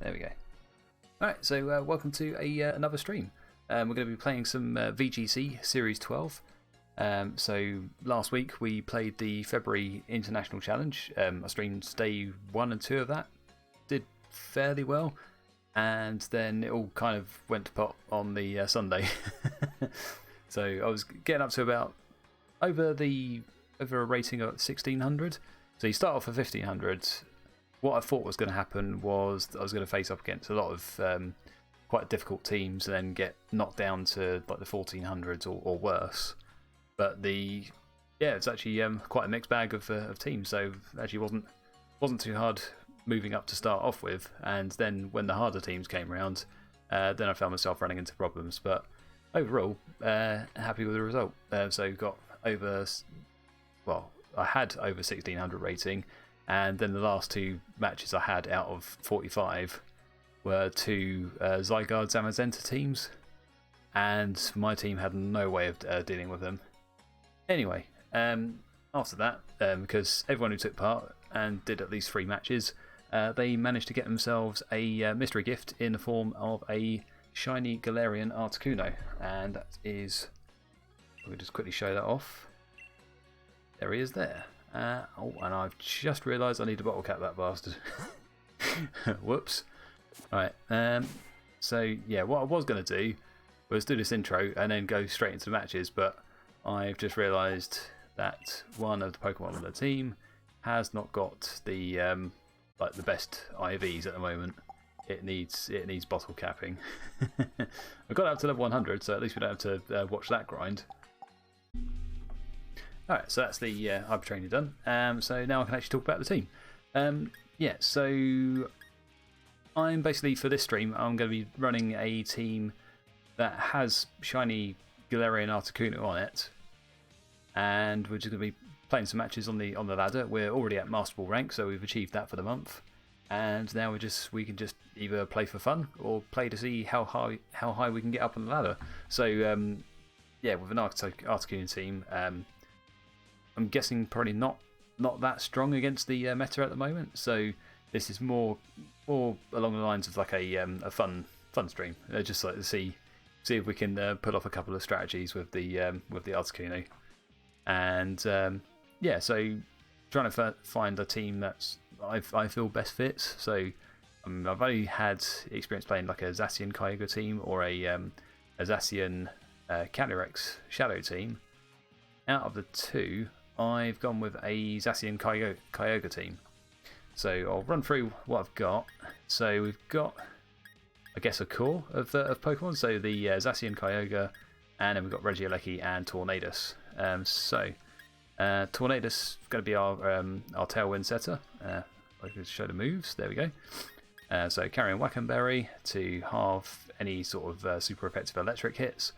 There we go. Alright, so welcome to another stream. We're going to be playing some VGC Series 12. So last week we played the February International Challenge. I streamed day 1 and 2 of that. Did fairly well. And then it all kind of went to pot on the Sunday. So I was getting up to about over a rating of 1600. So you start off at 1500. What I thought was going to happen was I was going to face up against a lot of quite difficult teams and then get knocked down to like the 1400s or worse. But it's actually quite a mixed bag of teams. So actually wasn't too hard moving up to start off with. And then when the harder teams came around, then I found myself running into problems. But overall, happy with the result. So got over, well, I had over 1600 rating. And then the last 2 matches I had out of 45 were 2 Zygarde Zamazenta teams. And my team had no way of dealing with them. Anyway, after that, because everyone who took part and did at least 3 matches, they managed to get themselves a mystery gift in the form of a shiny Galarian Articuno. And that is, we'll just quickly show that off. There he is there. And I've just realised I need to bottle cap that bastard. Whoops. Right. So, yeah, what I was going to do was do this intro and then go straight into the matches, but I've just realised that one of the Pokemon on the team has not got the the best IVs at the moment. It needs bottle capping. I got up to level 100, so at least we don't have to watch that grind. Alright, so that's the hyper training done. So now I can actually talk about the team. Yeah, so I'm basically, for this stream, I'm going to be running a team that has shiny Galarian Articuno on it. And we're just going to be playing some matches on the ladder. We're already at Master Ball rank, so we've achieved that for the month. And now we can just either play for fun or play to see how high we can get up on the ladder. So yeah, with an Articuno team, I'm guessing probably not that strong against the meta at the moment. So this is more along the lines of like a fun stream. Just like to see if we can pull off a couple of strategies with the Articuno. And yeah, so trying to find a team that's I feel best fits. So I've only had experience playing like a Zacian Kyogre team or a Zacian Calyrex Shadow team. Out of the 2, I've gone with a Zacian Kyogre team. So I'll run through what I've got. So we've got, I guess, a core of Pokemon. So the Zacian Kyogre, and then we've got Regieleki and Tornadus. Tornadus is going to be our Tailwind setter. I can show the moves. There we go. So carrying Wackenberry to halve any sort of super effective electric hits.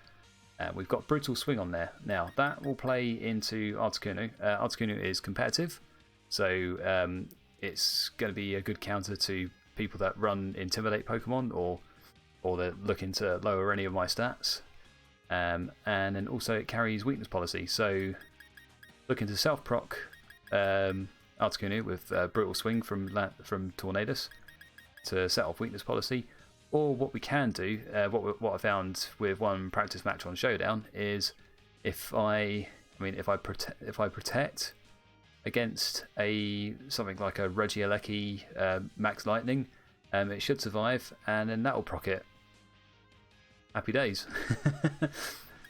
We've got Brutal Swing on there. Now, that will play into Articuno. Articuno is competitive, so it's going to be a good counter to people that run Intimidate Pokemon or they're looking to lower any of my stats. And then also it carries Weakness Policy, so looking to self-proc Articuno with Brutal Swing from Tornadus to set off Weakness Policy. Or what we can do, what I found with one practice match on Showdown is if I protect against something like a Regieleki Max Lightning, it should survive, and then that'll proc it. Happy days.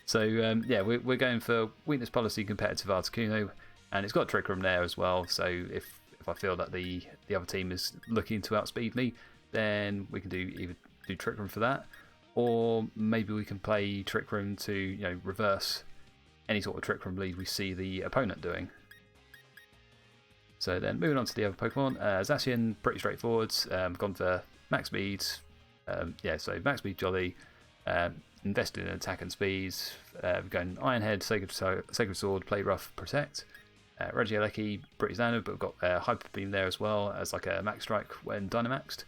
So yeah, we're going for Weakness Policy competitive Articuno, and it's got Trick Room there as well. So if I feel that the other team is looking to outspeed me, then we can do Trick Room for that, or maybe we can play Trick Room to reverse any sort of Trick Room lead we see the opponent doing. So then moving on to the other Pokemon, Zacian, pretty straightforward. Gone for Max Speed. Yeah, so Max Speed Jolly. Invested in attack and speed. Going Iron Head, Sacred Sword, Play Rough, Protect. Regieleki, pretty standard, but we've got Hyper Beam there as well as like a Max Strike when Dynamaxed.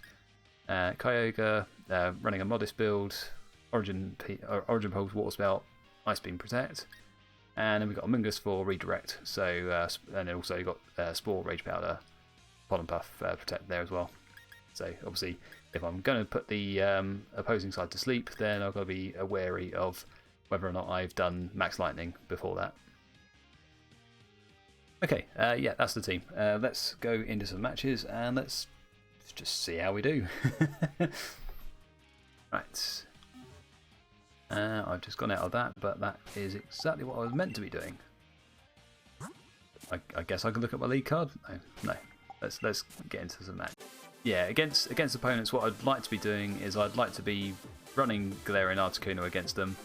Kyogre, running a modest build, Origin Pulse, Water Spout, Ice Beam, Protect, and then we've got Amoonguss for Redirect. So and then also you've got Spore, Rage Powder, Pollen Puff, Protect there as well. So obviously if I'm going to put the opposing side to sleep, then I've got to be wary of whether or not I've done Max Lightning before that. Okay, yeah, that's the team. Let's go into some matches and let's just see how we do. Right. I've just gone out of that, but that is exactly what I was meant to be doing. I guess I can look at my league card. No. Let's get into some match. Yeah, against opponents, what I'd like to be doing is I'd like to be running Galarian Articuno against them.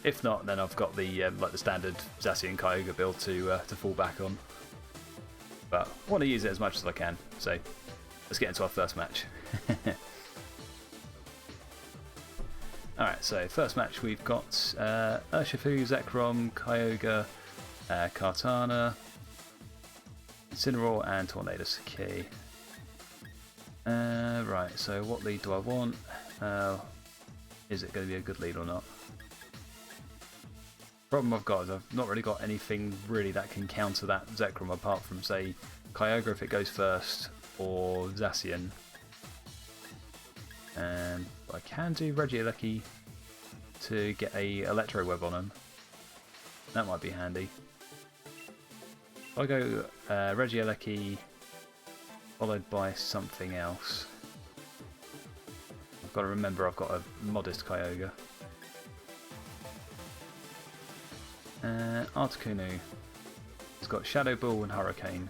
If not, then I've got the like the standard Zacian Kyogre build to fall back on. But I want to use it as much as I can. So let's get into our first match. Alright, so first match we've got Urshifu, Zekrom, Kyogre, Kartana, Incineroar and Tornadus. Okay. Right, so what lead do I want? Is it going to be a good lead or not? Problem I've got is I've not really got anything really that can counter that Zekrom apart from, say, Kyogre if it goes first, or Zacian. I can do Regieleki to get a Electro Web on him. That might be handy. If I go Regieleki followed by something else. I've got to remember I've got a modest Kyogre. Articuno. It's got Shadow Ball and Hurricane.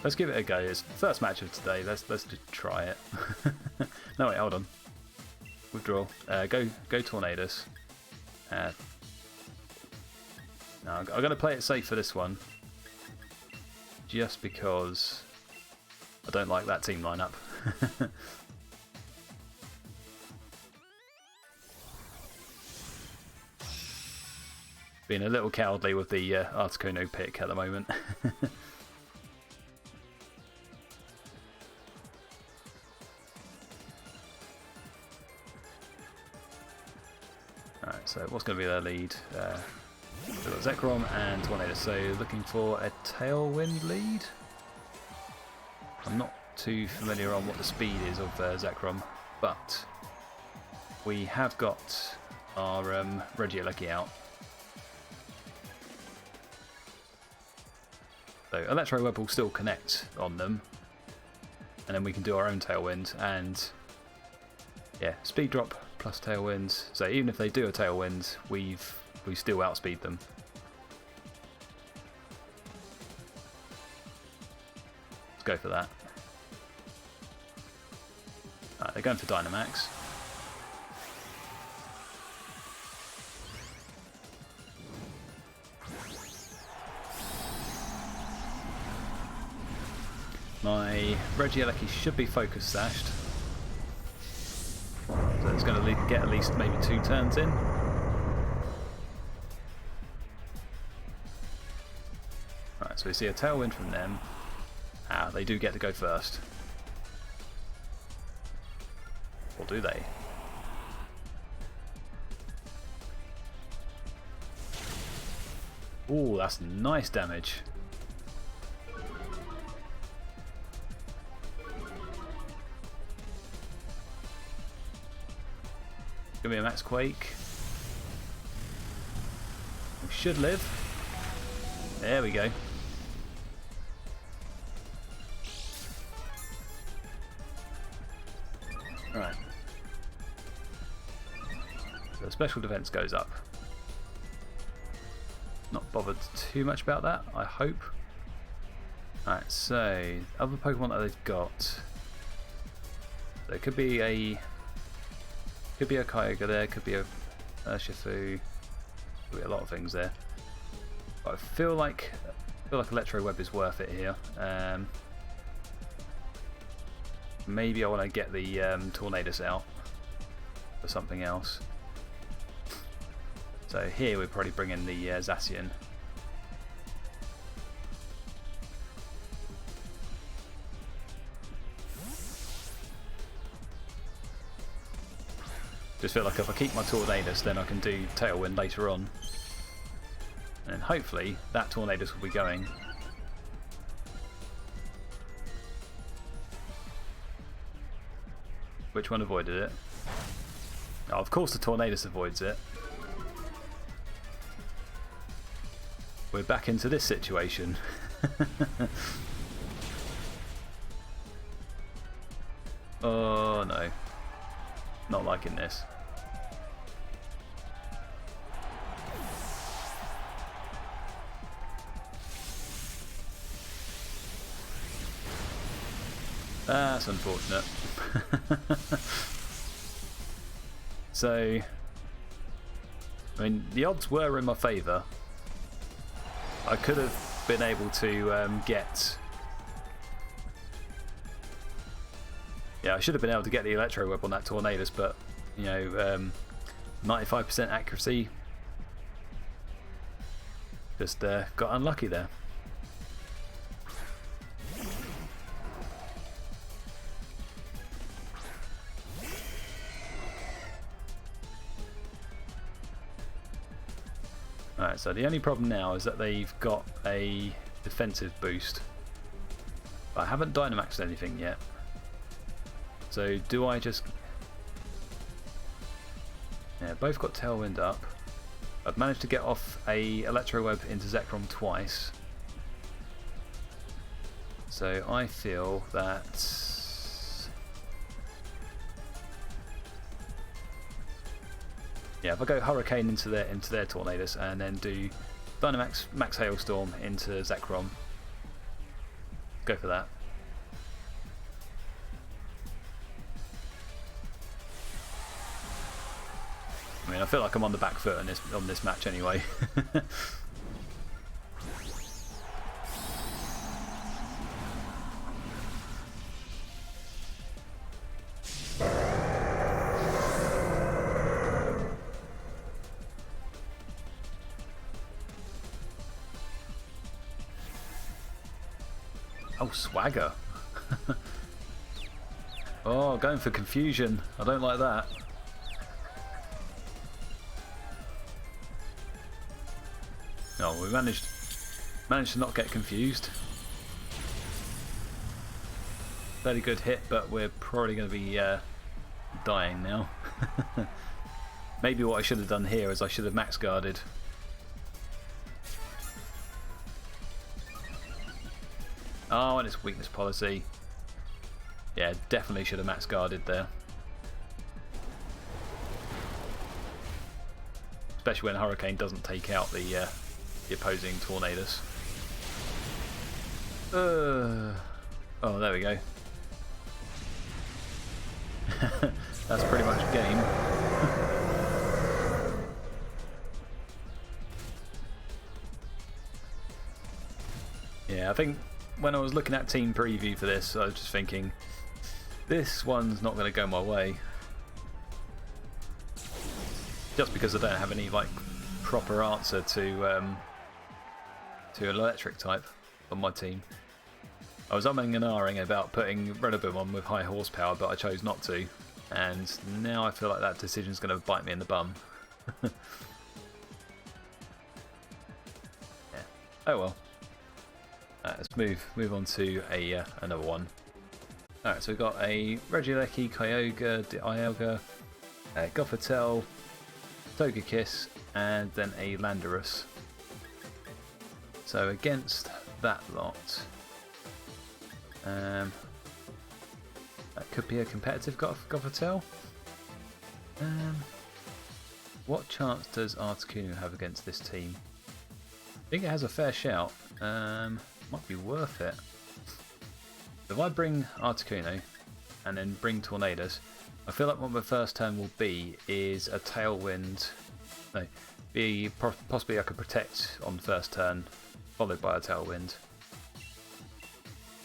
Let's give it a go. It's the first match of today. Let's just try it. No wait, hold on. Withdraw. Go Tornadus. No, I'm going to play it safe for this one, just because I don't like that team lineup. Being a little cowardly with the Articuno pick at the moment. Alright, so what's going to be their lead? We've got Zekrom and Tornadus, so looking for a Tailwind lead. I'm not too familiar on what the speed is of Zekrom, but we have got our Regieleki out. So Electro Web will still connect on them, and then we can do our own Tailwind, and yeah, speed drop plus Tailwind. So even if they do a Tailwind, we still outspeed them. Let's go for that. Right, they're going for Dynamax. My Regieleki should be focus sashed. So it's going to get at least maybe 2 turns in. Right, so we see a Tailwind from them. Ah, they do get to go first. Or do they? Ooh, that's nice damage. Give me a Max Quake. We should live. There we go. Right. So the special defense goes up. Not bothered too much about that, I hope. Alright, so other Pokemon that they've got. There could be a Kyogre there, could be a Urshifu, could be a lot of things there. But I feel like Electro Web is worth it here. Maybe I want to get the Tornadus out for something else. So here we're probably bringing the Zacian. Just feel like if I keep my Tornadus, then I can do Tailwind later on. And hopefully that Tornadus will be going. Which one avoided it? Oh, of course the Tornadus avoids it. We're back into this situation. Oh no. Not liking this. That's unfortunate. So, I mean, the odds were in my favour. I could have been able to get... Yeah, I should have been able to get the Electro Web on that Tornadus, but, you know, 95% accuracy. Just got unlucky there. Alright, so the only problem now is that they've got a defensive boost. But I haven't Dynamaxed anything yet. So do I just... Yeah, both got Tailwind up. I've managed to get off a Electro Web into Zekrom twice. So I feel that... Yeah, if I go Hurricane into their Tornadus and then do Dynamax Max Hailstorm into Zekrom, go for that. I mean, I feel like I'm on the back foot on this match anyway. Oh, swagger. Oh, going for confusion. I don't like that. Oh, we managed to not get confused. Fairly good hit, but we're probably going to be dying now. Maybe what I should have done here is I should have max guarded. Oh, and it's weakness policy. Yeah, definitely should have max guarded there. Especially when Hurricane doesn't take out the opposing Tornadus. Oh, there we go. That's pretty much game. Yeah, I think when I was looking at team preview for this, I was just thinking, this one's not going to go my way. Just because I don't have any like proper answer to an electric type on my team. I was umming and ahhing about putting Rillaboom on with high horsepower, but I chose not to. And now I feel like that decision's going to bite me in the bum. Yeah. Oh well. Let's move on to another one. Alright, so we've got a Regieleki, Kyogre, Dialga, Gothitelle, Togekiss, and then a Landorus. So against that lot, that could be a competitive Gothitelle. What chance does Articuno have against this team? I think it has a fair shout. Might be worth it. If I bring Articuno and then bring Tornadus, I feel like what my first turn will be is a Tailwind. No, possibly I could protect on first turn, followed by a Tailwind.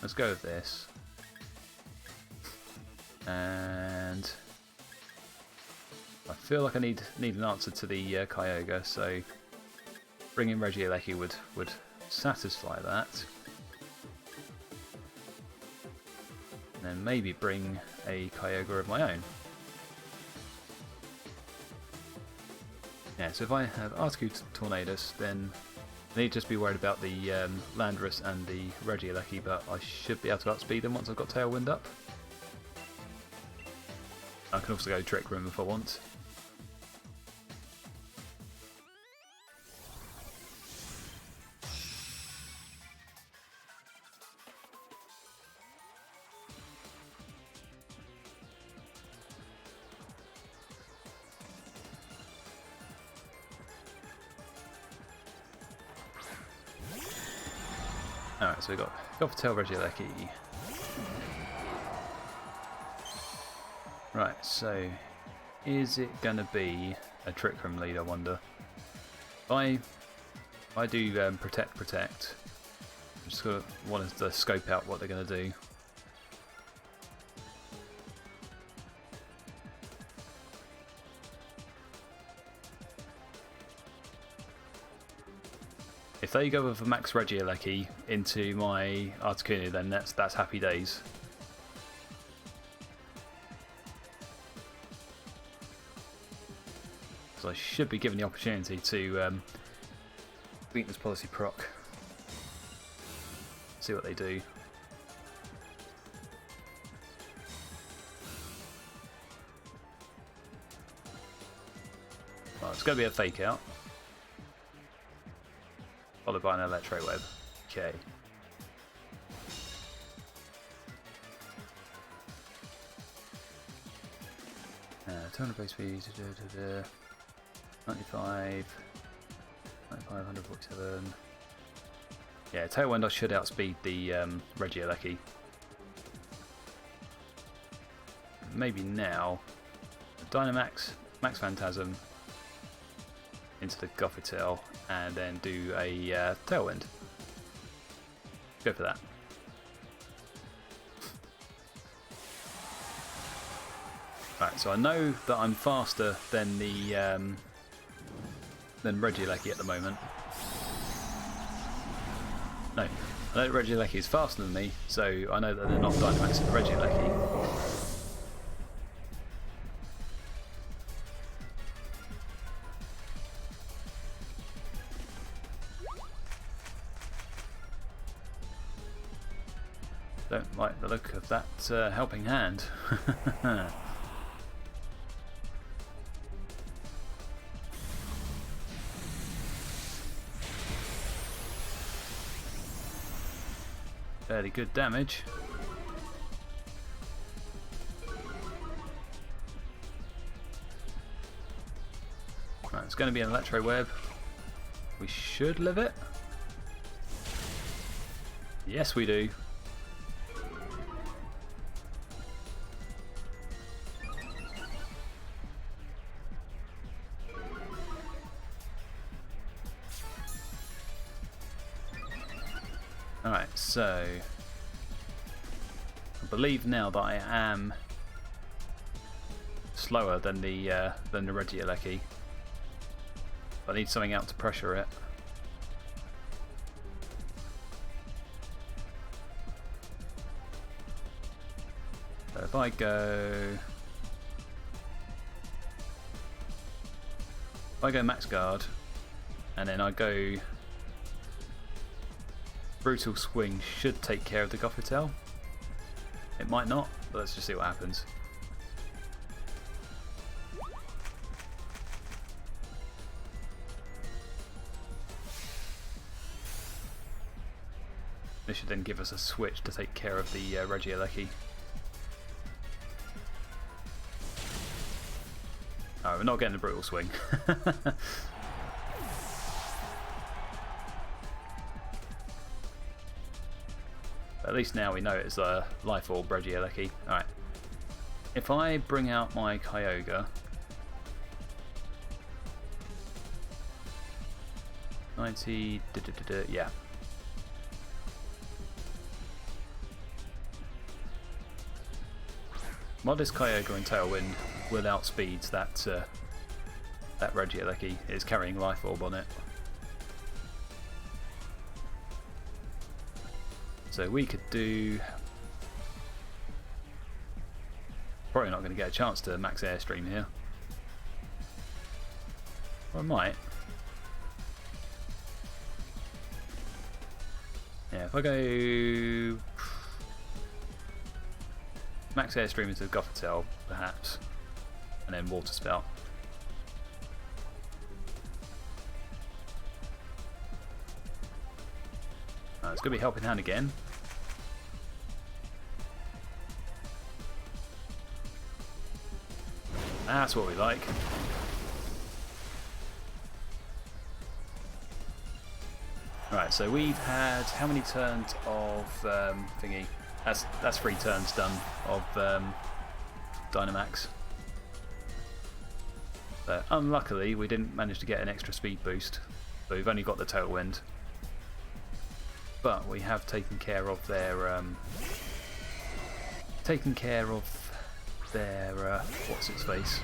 Let's go with this. And I feel like I need an answer to the Kyogre, so bringing Regieleki would satisfy that. And then maybe bring a Kyogre of my own. Yeah, so if I have Articuno Tornadus, then I need to just be worried about the Landorus and the Regieleki, but I should be able to outspeed them once I've got Tailwind up. I can also go Trick Room if I want. Alright, so we've got Tail Regieleki. Right, so is it going to be a Trick Room lead, I wonder? If I do Protect, I'm just going to want to scope out what they're going to do. If they go with a Max Regieleki into my Articuno, then that's happy days. So I should be given the opportunity to Weakness Policy proc. See what they do. Well, it's going to be a fake out. Followed by an Electro Web. Okay. Total base speed, 95, 147. Yeah, Tailwind I should outspeed the Regieleki. Maybe now. Dynamax, Max Phantasm into the Gothitelle, and then do a Tailwind. Go for that. Right, so I know that I'm faster than the than Regieleki at the moment. No, I know that Regieleki is faster than me, so I know that they're not Dynamaxing the Regieleki. Don't like the look of that helping hand. Fairly good damage. Right, it's going to be an Electro Web. We should live it. Yes, we do. Alright, so I believe now that I am slower than the Regieleki. I need something out to pressure it. So if I go Max Guard and then I go Brutal Swing, should take care of the Gothitelle. It might not, but let's just see what happens. This should then give us a switch to take care of the Regieleki. Oh, we're not getting the Brutal Swing. At least now we know it's a Life Orb Regieleki. Alright. If I bring out my Kyogre, 90, yeah. Modest Kyogre and Tailwind will outspeed that Regieleki. It's carrying Life Orb on it. So we could do... Probably not going to get a chance to max Airstream here. Or I might. Yeah, if I go max airstream into Gothitelle, perhaps, and then water spout. It's going to be helping hand again. That's what we like. Right, so we've had how many turns of thingy? That's 3 turns done of Dynamax. But unluckily, we didn't manage to get an extra speed boost, so we've only got the Tailwind. But we have taken care of their what's its face.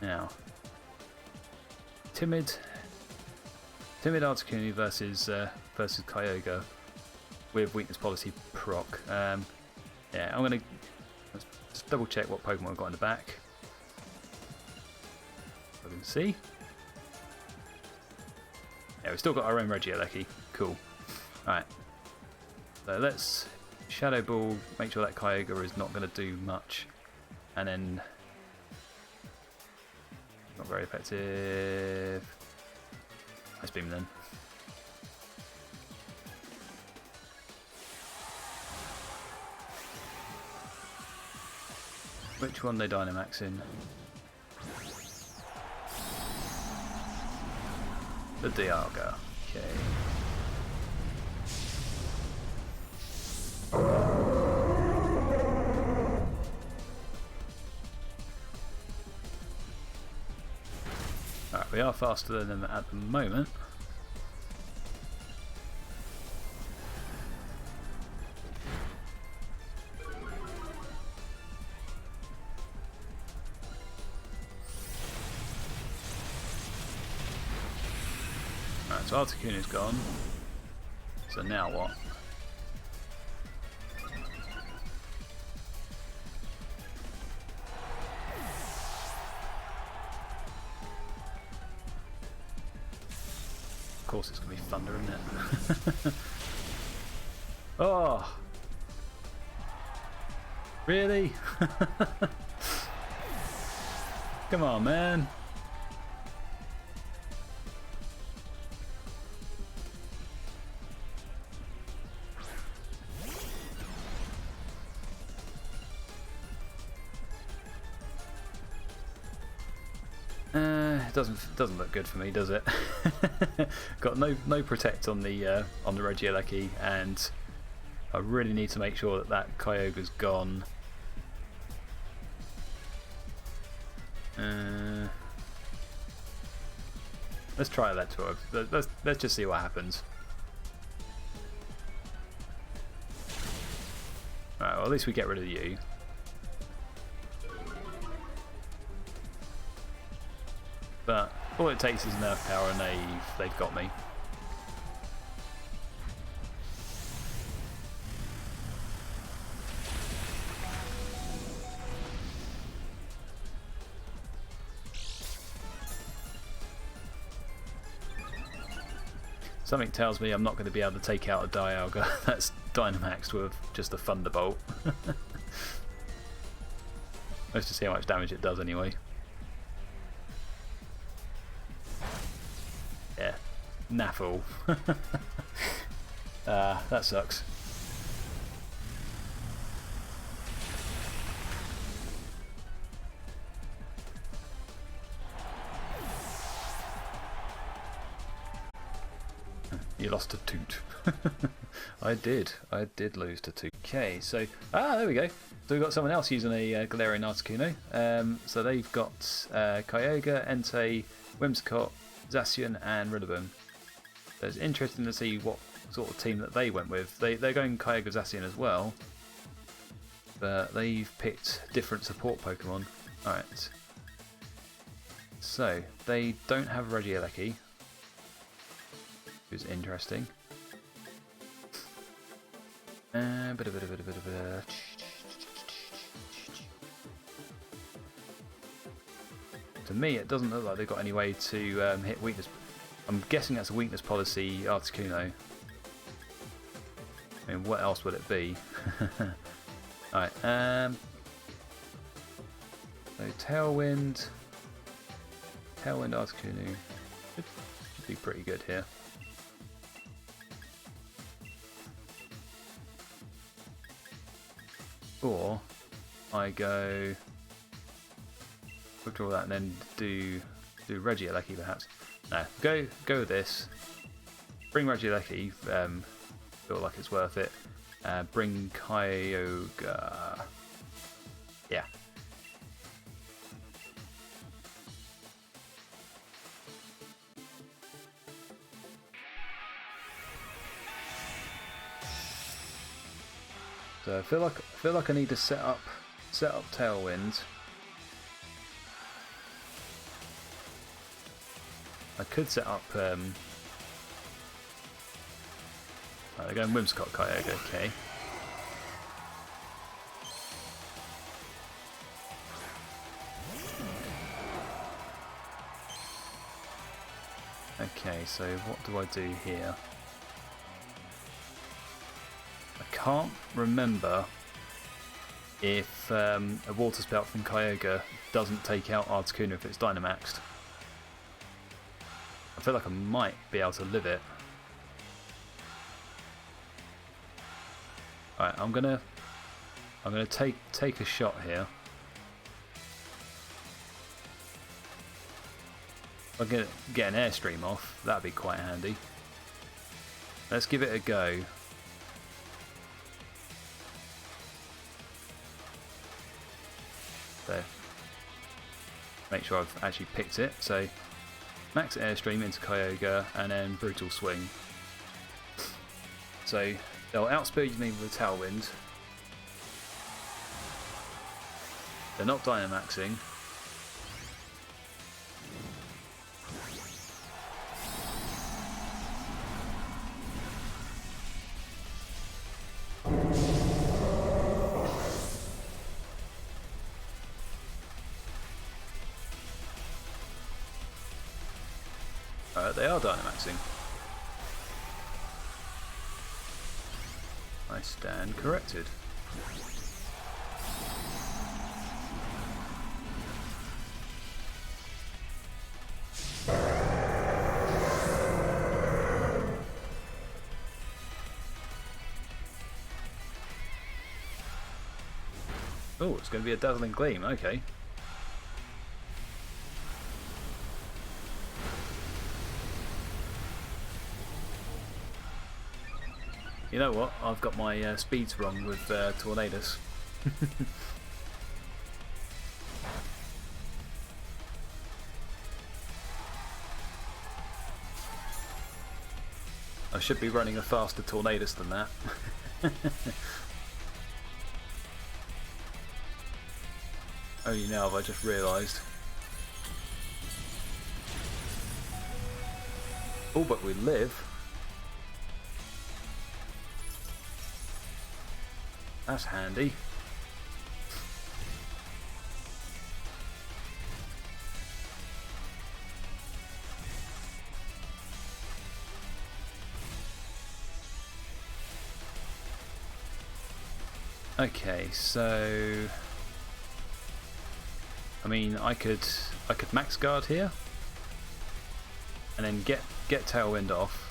Now, timid Articuno versus Kyogre with weakness policy proc. Yeah, I'm gonna just double check what Pokemon I've got in the back. I can see. Yeah, we've still got our own Regieleki. Cool. Alright. So let's Shadow Ball, make sure that Kyogre is not going to do much. And then. Not very effective. Ice Beam then. Which one they Dynamax in? The Dialga. Okay. Alright, we are faster than them at the moment. So Articuno's gone. So now what? Of course it's going to be thunder, isn't it? Oh! Really? Come on, man. Doesn't look good for me, does it? Got no protect on the Regieleki, and I really need to make sure that Kyogre's gone. Let's try that to her. Let's just see what happens. Alright, well at least we get rid of you. But all it takes is Nerf power and they've got me. Something tells me I'm not going to be able to take out a Dialga that's Dynamaxed with just a Thunderbolt. Let's just see how much damage it does anyway. Yeah, naffle. That sucks. You lost a toot. I did lose to toot. Okay, so there we go. So we've got someone else using a Galarian Articuno. So they've got Kyogre, Entei, Whimsicott, Zacian and Rillaboom. So it's interesting to see what sort of team that they went with. They're going Kyogre Zacian as well, but they've picked different support Pokemon. Alright. So they don't have Regieleki, which is interesting. to me, it doesn't look like they've got any way to hit weakness. I'm guessing that's a weakness policy Articuno. I mean, what else would it be? Alright, so Tailwind Articuno should be pretty good here. Or I go withdraw that and then do Regieleki perhaps. No, go with this. Bring Regieleki, feel like it's worth it. Bring Kyogre. Yeah. So I feel like I need to set up Tailwind. I could set up. They're going Whimsicott Kyogre, okay. Okay, so what do I do here? I can't remember if a Water Spout from Kyogre doesn't take out Articuno if it's Dynamaxed. I feel like I might be able to live it. Alright, I'm gonna take a shot here. If I can get an Airstream off, that'd be quite handy. Let's give it a go. So, make sure I've actually picked it. So, Max Airstream into Kyogre and then Brutal Swing. So, they'll outspeed me with Tailwind. They're not Dynamaxing. They are Dynamaxing. I stand corrected. Oh, it's going to be a Dazzling Gleam, okay. You know what? I've got my speeds wrong with Tornadus. I should be running a faster Tornadus than that. Only now have I just realised. Oh, but we live. That's handy. Okay, so I mean, I could max guard here, and then get Tailwind off.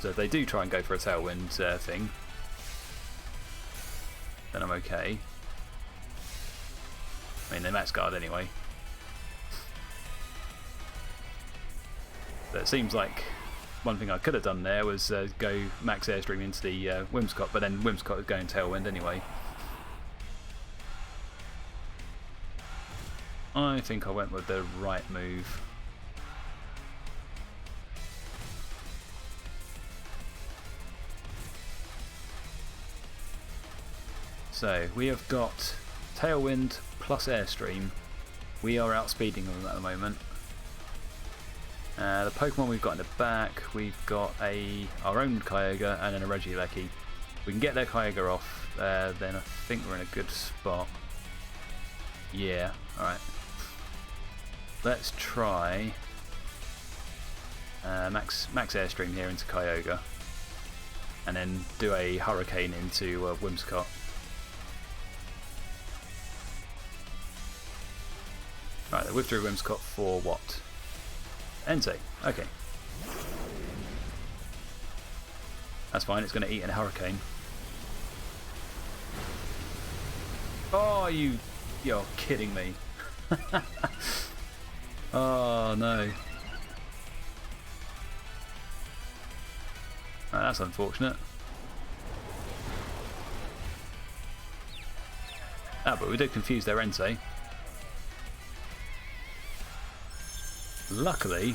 So if they do try and go for a Tailwind thing, then I'm okay. I mean, they max guard anyway. But it seems like one thing I could have done there was go max Airstream into the Whimsicott, but then Whimsicott is going Tailwind anyway. I think I went with the right move. So we have got Tailwind plus Airstream. We are outspeeding them at the moment. The Pokemon we've got in the back, we've got our own Kyogre and then a Regieleki. We can get their Kyogre off, then I think we're in a good spot. Yeah, alright. Let's try max Airstream here into Kyogre. And then do a Hurricane into Whimsicott. Right, they withdrew Whimsicott for what? Entei. Okay. That's fine, it's going to eat a Hurricane. Oh, you're kidding me. Oh, no. Oh, that's unfortunate. Ah, but we did confuse their Entei. Luckily.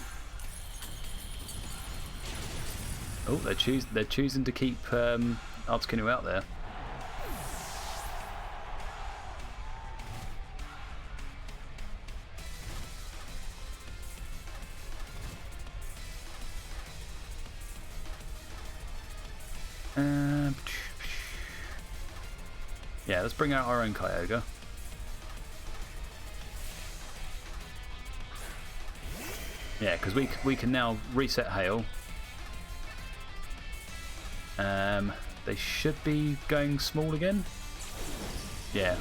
Oh, they're choosing to keep Articuno out there. Yeah, let's bring out our own Kyogre. Yeah, because we can now reset Hail. They should be going small again. Yeah.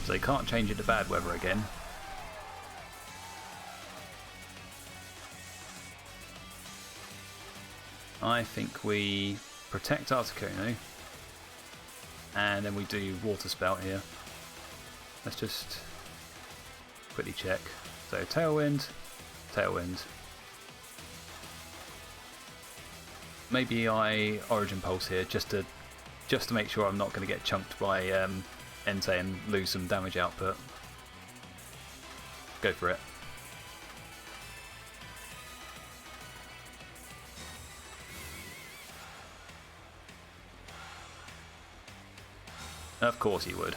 So they can't change it to bad weather again. I think we protect Articuno and then we do Water Spout here. Let's just quickly check. So Tailwind, Tailwind. Maybe I Origin Pulse here just to make sure I'm not going to get chunked by Entei and lose some damage output. Go for it. Of course you would.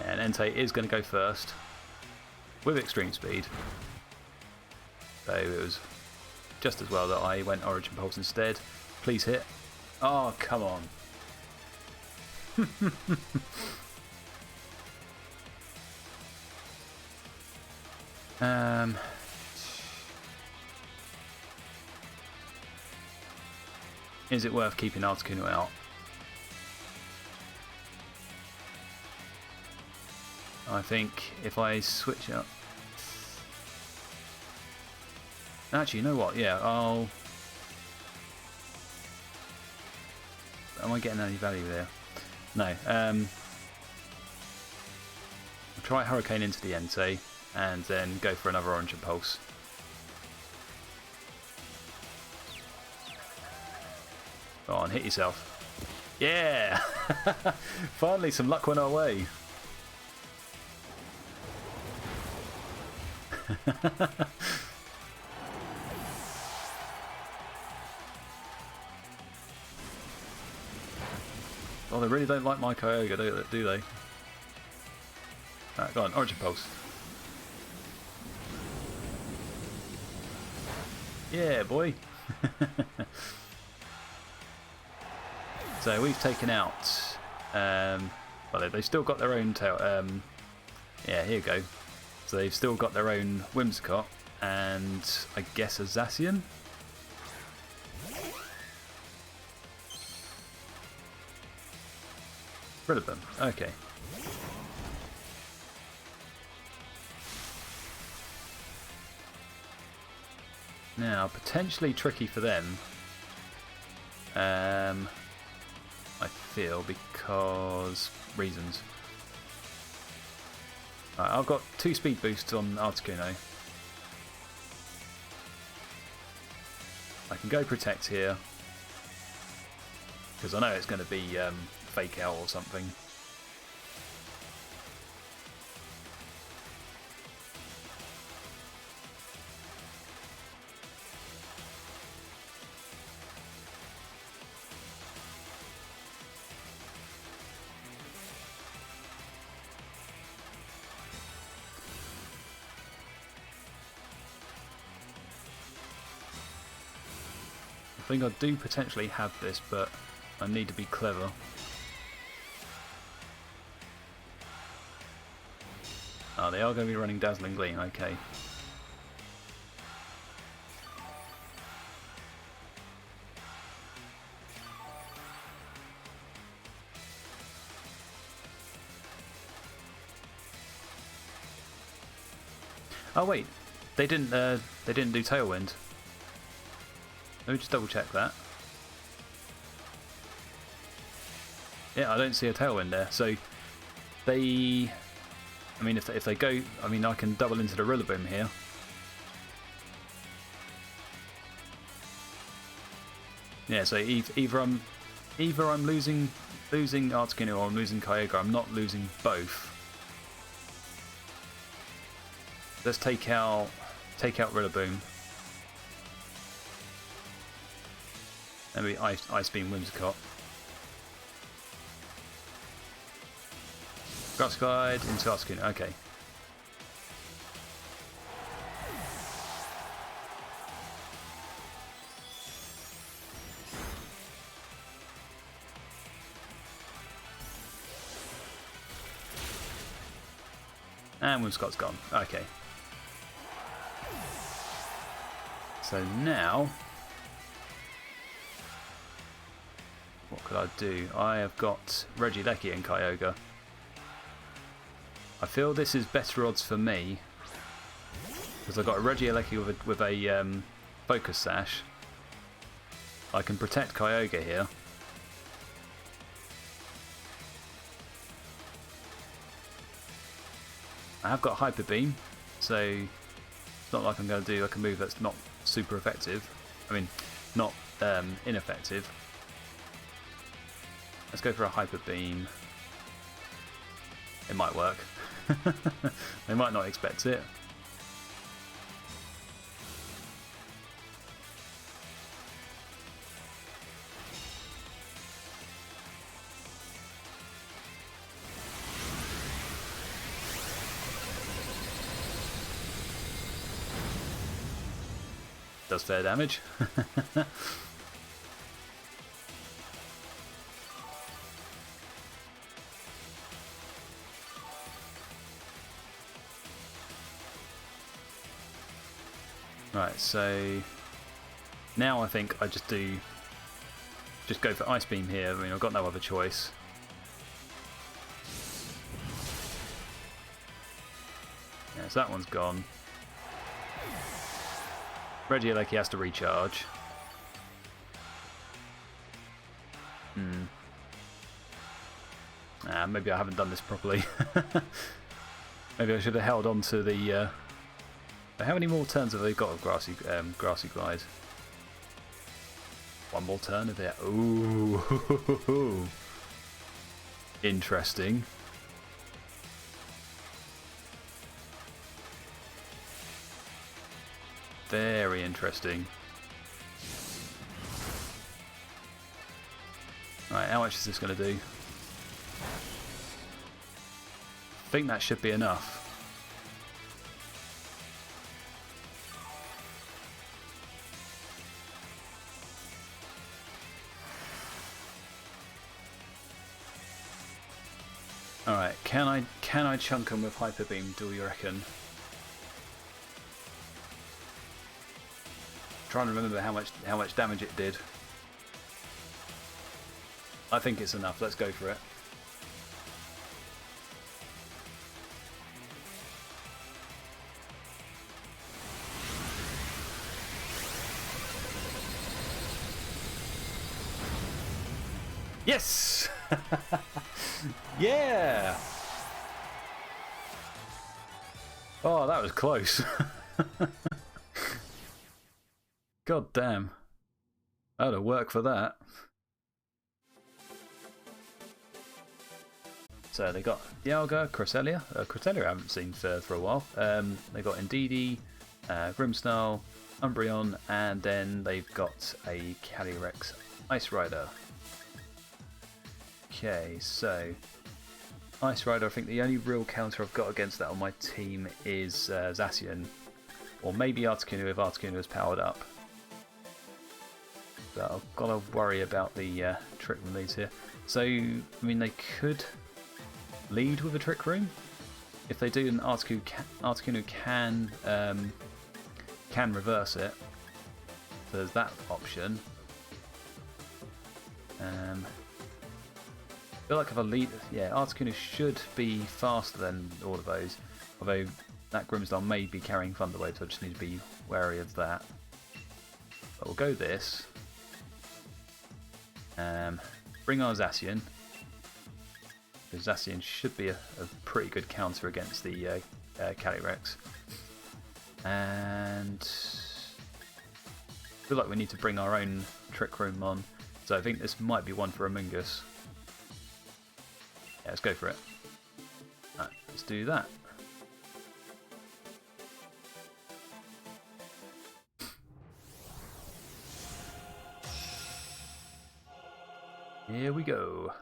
And Entei is going to go first with extreme speed. So it was just as well that I went Origin Pulse instead. Please hit. Oh, come on. Is it worth keeping Articuno out? I think if I switch up... Actually, you know what? Yeah, I'll... Am I getting any value there? No. I'll try Hurricane into the Entei and then go for another Origin Pulse. Go on, hit yourself. Yeah! Finally, some luck went our way. Oh, they really don't like my Kyogre, do they? Alright, go on, Origin Pulse. Yeah, boy. So we've taken out. Well, they've still got their own tail. Yeah, here you go. So they've still got their own Whimsicott and I guess a Zacian. Rid of them. Okay. Now, potentially tricky for them. I feel, because reasons. Right, I've got 2 speed boosts on Articuno. I can go protect here because I know it's going to be fake out or something. think I do potentially have this, but I need to be clever. Oh, they are going to be running Dazzling Gleam, okay. Oh wait, they didn't do Tailwind. Let me just double check that. Yeah, I don't see a Tailwind there. So they, I mean, if they go, I mean, I can double into the Rillaboom here. Yeah, so either I'm losing Articuno or I'm losing Kyogre. I'm not losing both. Let's take out Rillaboom. Maybe Ice Beam Whimsicott. Grass Glide into Articuno. Okay. And Whimsicott's gone. Okay. So now, what could I do? I have got Regieleki and Kyogre. I feel this is better odds for me because I've got a Regieleki with a Focus Sash. I can protect Kyogre here. I have got Hyper Beam, so it's not like I'm going to do like a move that's not super effective. I mean, not ineffective. Let's go for a Hyper Beam. It might work. They might not expect it. Does fair damage. Right, so now I think I just go for Ice Beam here. I mean, I've got no other choice. Yeah, so that one's gone. Regieleki has to recharge. Maybe I haven't done this properly. Maybe I should have held on to the... How many more turns have they got of Grassy Glide? One more turn of there. Ooh. Interesting. Very interesting. Right, how much is this going to do? I think that should be enough. Alright, can I chunk them with Hyper Beam, do you reckon? Trying to remember how much damage it did. I think it's enough. Let's go for it. Yes! Yeah! Oh, that was close. God damn. I had to work for that. So they got Kyogre, Cresselia. Cresselia I haven't seen for a while. They got Indeedee, Grimmsnarl, Umbreon, and then they've got a Calyrex Ice Rider. Okay, so Ice Rider, I think the only real counter I've got against that on my team is Zacian. Or maybe Articuno if Articuno is powered up. But I've got to worry about the Trick Room leads here. So, I mean, they could lead with a Trick Room. If they do, an Articuno can reverse it. So there's that option. I feel like if I lead, yeah, Articuno should be faster than all of those. Although that Grimmsnarl may be carrying Thunder Wave, so I just need to be wary of that. But we'll go this. Bring our Zacian. The Zacian should be a pretty good counter against the Calyrex. And I feel like we need to bring our own Trick Room on. So I think this might be one for Amoonguss. Yeah, let's go for it. Right, let's do that. Here we go.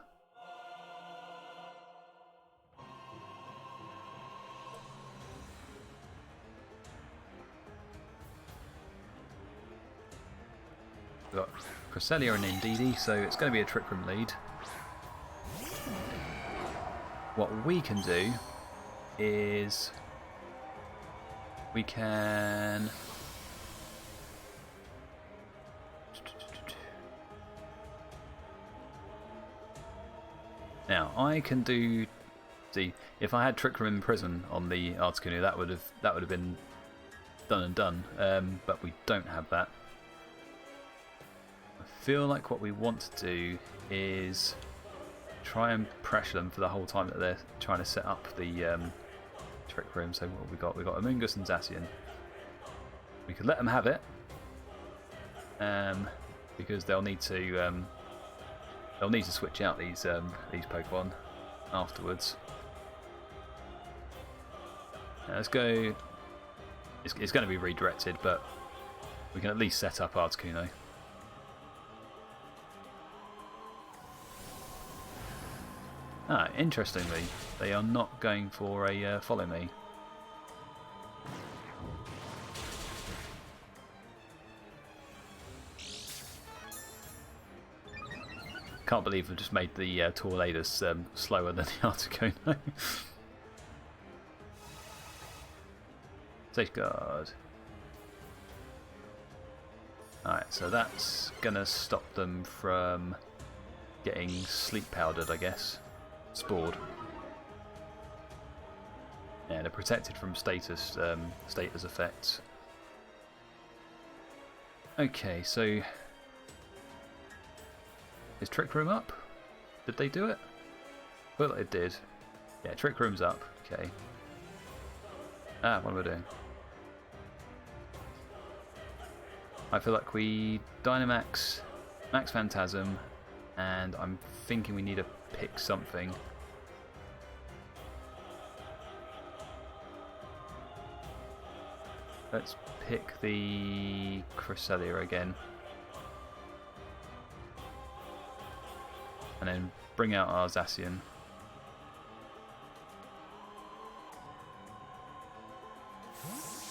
We've got Cresselia and Indeedee, so it's going to be a Trick Room lead. What we can do is we can now I can do, see, if I had Trick Room Prison on the Articuno, that would have been done and done, but we don't have that. I feel like what we want to do is try and pressure them for the whole time that they're trying to set up the Trick Room. So what have we got? We've got Amoonguss and Zacian. We could let them have it, because they'll need to switch out these Pokemon afterwards. Now let's go. It's going to be redirected, but we can at least set up Articuno. Ah, interestingly, they are not going for a follow me. Can't believe we've just made the Tornadus slower than the Articuno. Safeguard. Alright, so that's gonna stop them from getting sleep powdered, I guess. Spored. Yeah, they're protected from status effects. Okay, so is Trick Room up? Did they do it? Well, it did. Yeah, Trick Room's up. Okay. Ah, what am I doing? I feel like we Dynamax, Max Phantasm, and I'm thinking we need to pick something. Let's pick the Cresselia again. And then bring out our Zacian.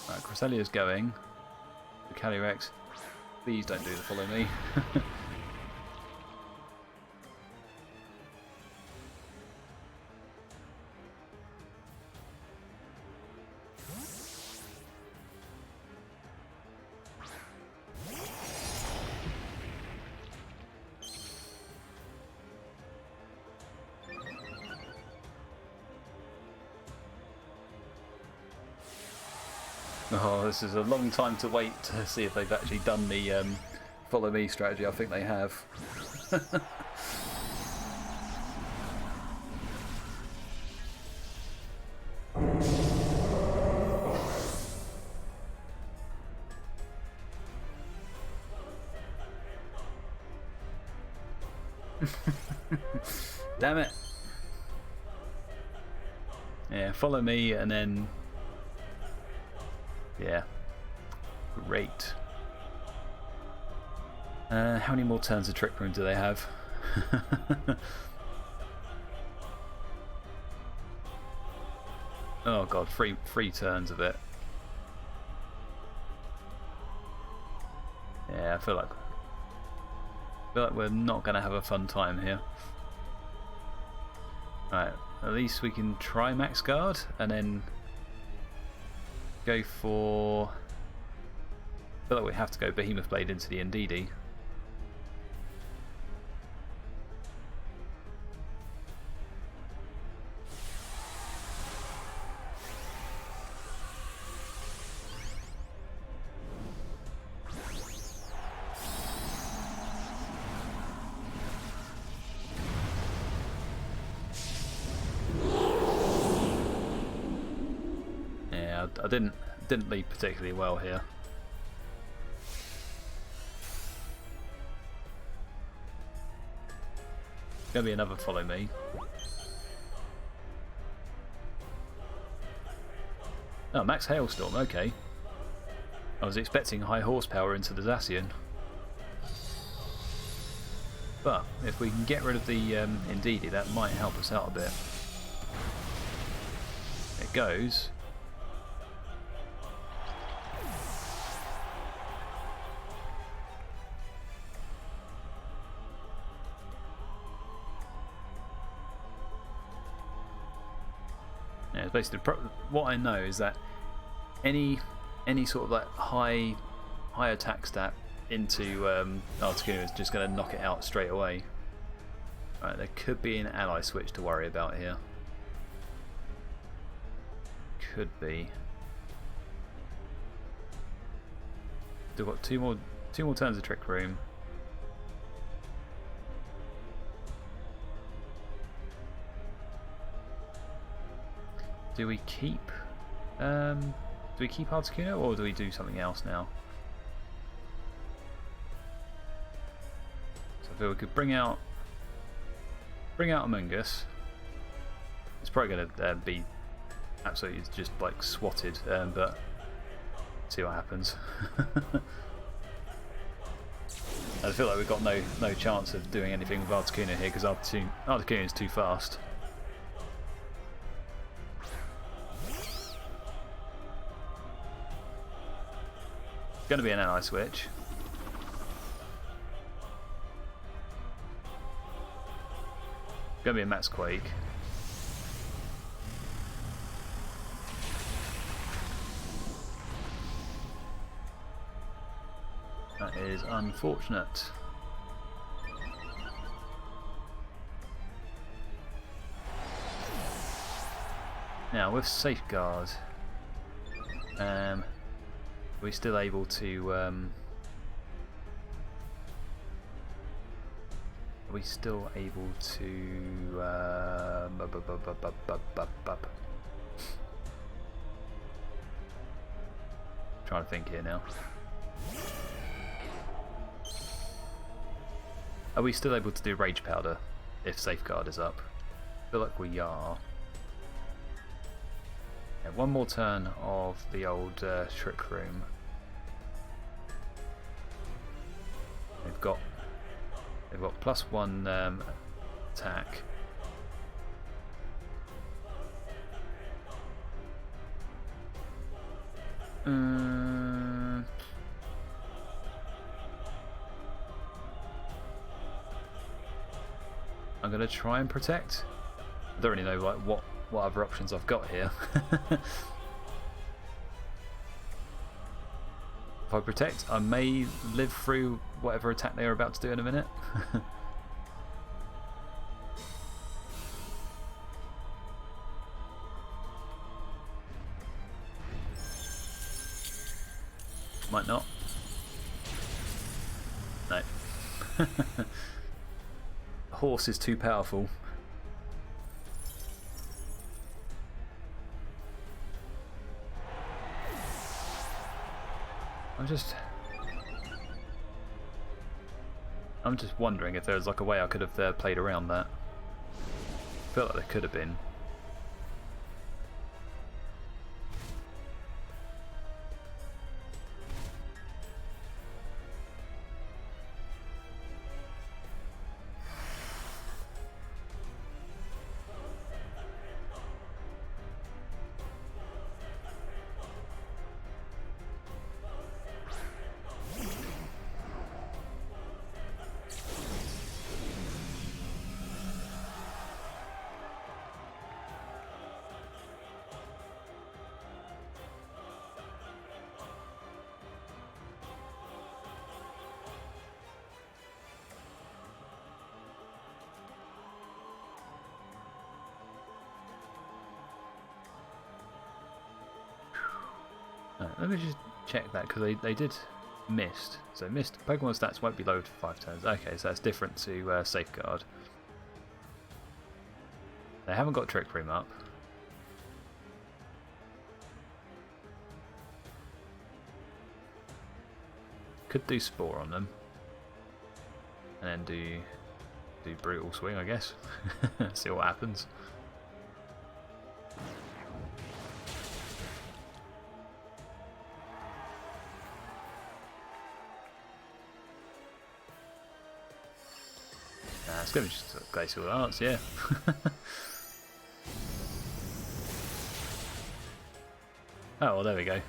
Right, Cresselia's going. The Calyrex. Please don't do the follow me. Oh, this is a long time to wait to see if they've actually done the follow me strategy. I think they have. Damn it. Yeah, follow me and then... Yeah. Great. How many more turns of Trick Room do they have? Oh god, three turns of it. Yeah, I feel like feel like we're not going to have a fun time here. Alright, at least we can try max guard and then go for... I feel like we have to go Behemoth Blade into the Ndidi. I didn't lead particularly well here. Gonna be another follow me. Oh, max hailstorm. Okay. I was expecting high horsepower into the Zacian, but if we can get rid of the Ndidi, that might help us out a bit. It goes. Yeah, basically, what I know is that any sort of like high attack stat into Articuno is just going to knock it out straight away. Right, there could be an ally switch to worry about here. Could be. We've got two more turns of Trick Room. Do we keep Articuno, or do we do something else now? So I feel we could bring out Amoonguss. It's probably going to be absolutely just like swatted, but see what happens. I feel like we've got no chance of doing anything with Articuno here because Articuno is too fast. Going to be an ally switch. Going to be a Max Quake. That is unfortunate. Now with Safeguard, are we still able to? Are we still able to? Trying to think here now. Are we still able to do Rage Powder if Safeguard is up? I feel like we are. Yeah, one more turn of the old Trick Room. They've got +1 attack. I'm gonna try and protect. I don't really know like what other options I've got here. If I protect, I may live through whatever attack they are about to do in a minute. Might not. No. Horse is too powerful. I'm just wondering if there's like a way I could have played around that. I feel like there could have been. Right, let me just check that because they did mist. So mist Pokemon stats won't be lowered for 5 turns. Okay, so that's different to Safeguard. They haven't got Trick Room up. Could do Spore on them. And then do Brutal Swing, I guess. See what happens. It's going to be just Glacial Lance, yeah. Oh, well, there we go.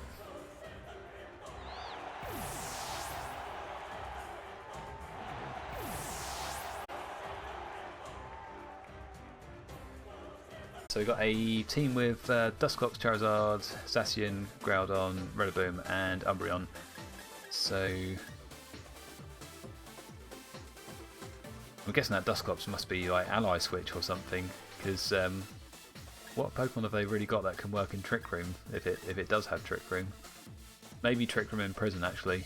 So we've got a team with Dusclops, Charizard, Zacian, Groudon, Rillaboom and Umbreon. So I'm guessing that Dusclops must be like Ally Switch or something, because what Pokemon have they really got that can work in Trick Room, if it does have Trick Room? Maybe Trick Room in Prison actually.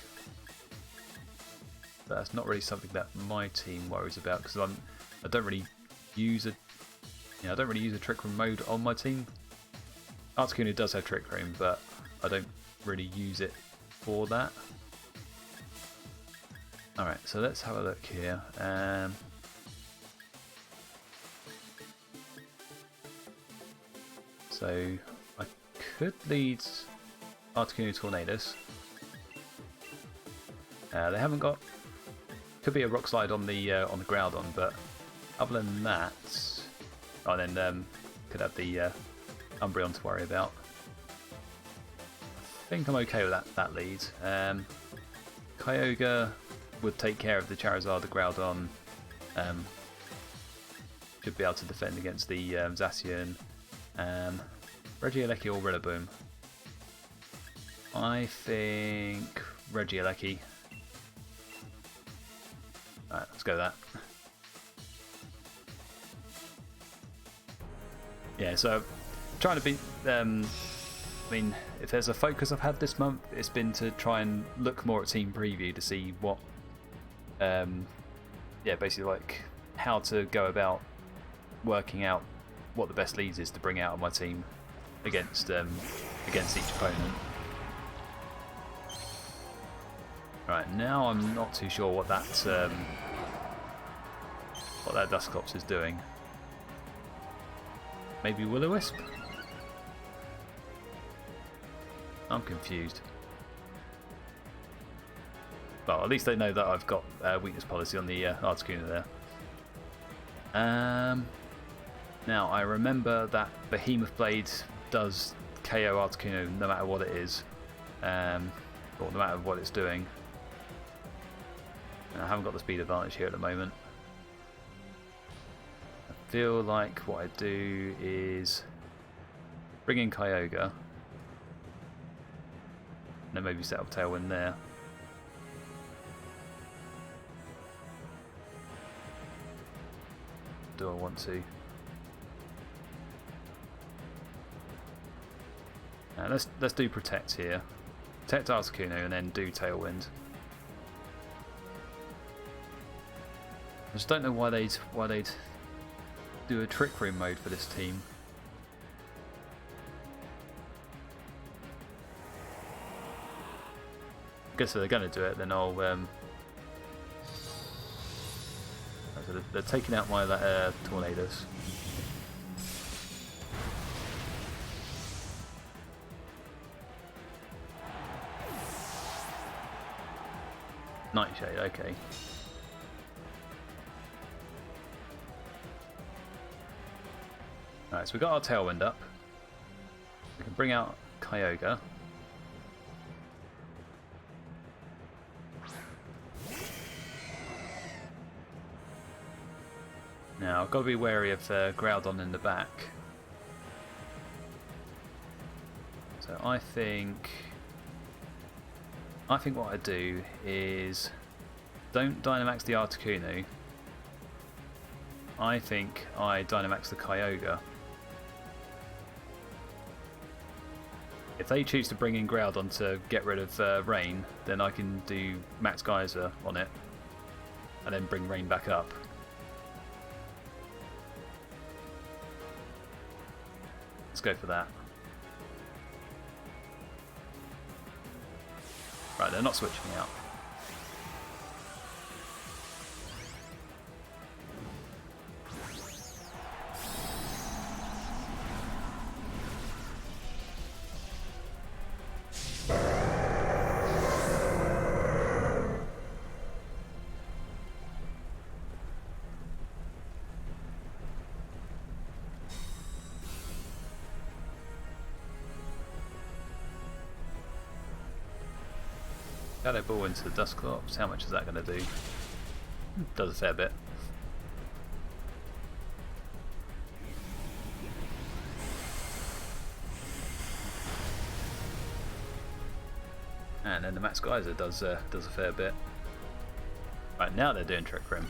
But that's not really something that my team worries about, because I don't really use a Trick Room mode on my team. Articuno does have Trick Room, but I don't really use it for that. Alright, so let's have a look here. So I could lead Articuno Tornadus. They haven't got. Could be a Rock Slide on the Groudon, but other than that, oh, then could have the Umbreon to worry about. I think I'm okay with that lead. Kyogre would take care of the Charizard, the Groudon. Should be able to defend against the Zacian. Regieleki or Rillaboom? I think Regieleki. Alright, let's go with that. Yeah, so trying to be. I mean, if there's a focus I've had this month, it's been to try and look more at team preview to see what, yeah, basically like how to go about working out what the best leads is to bring out of my team against each opponent. Right, now I'm not too sure what that Dusclops is doing. Maybe Will-O-Wisp? I'm confused. Well, at least they know that I've got weakness policy on the Articuno there. Now, I remember that Behemoth Blade does KO Articuno no matter what it is, or no matter what it's doing. And I haven't got the speed advantage here at the moment. I feel like what I do is bring in Kyogre, and then maybe set up Tailwind there. Do I want to? Let's do Protect here. Protect Articuno and then do Tailwind. I just don't know why they'd do a Trick Room mode for this team. I guess if they're going to do it, then I'll. So they're taking out my Tornadus. Nightshade, okay. Alright, so we've got our Tailwind up. We can bring out Kyogre. Now, I've got to be wary of Groudon in the back. So I think what I do is don't Dynamax the Articuno. I think I Dynamax the Kyogre. If they choose to bring in Groudon to get rid of Rain, then I can do Max Geyser on it and then bring Rain back up. Let's go for that. Right, they're not switching me out. Shadow Ball into the Dusclops, how much is that going to do? Does a fair bit. And then the Max Geyser does a fair bit. Right, now they're doing Trick Room.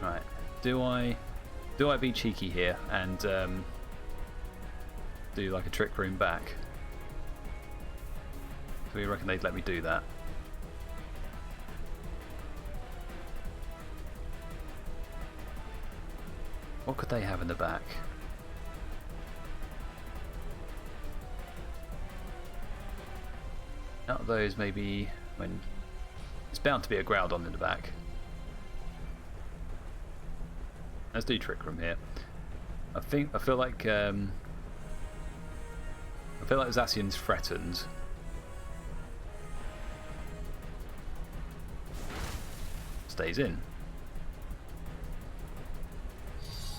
Right, do I be cheeky here and do like a Trick Room back? Do we reckon they'd let me do that? What could they have in the back? Out of those, maybe, I mean, it's bound to be a Groudon in the back. Let's do Trick Room here. I feel like Zacian's threatened. Stays in.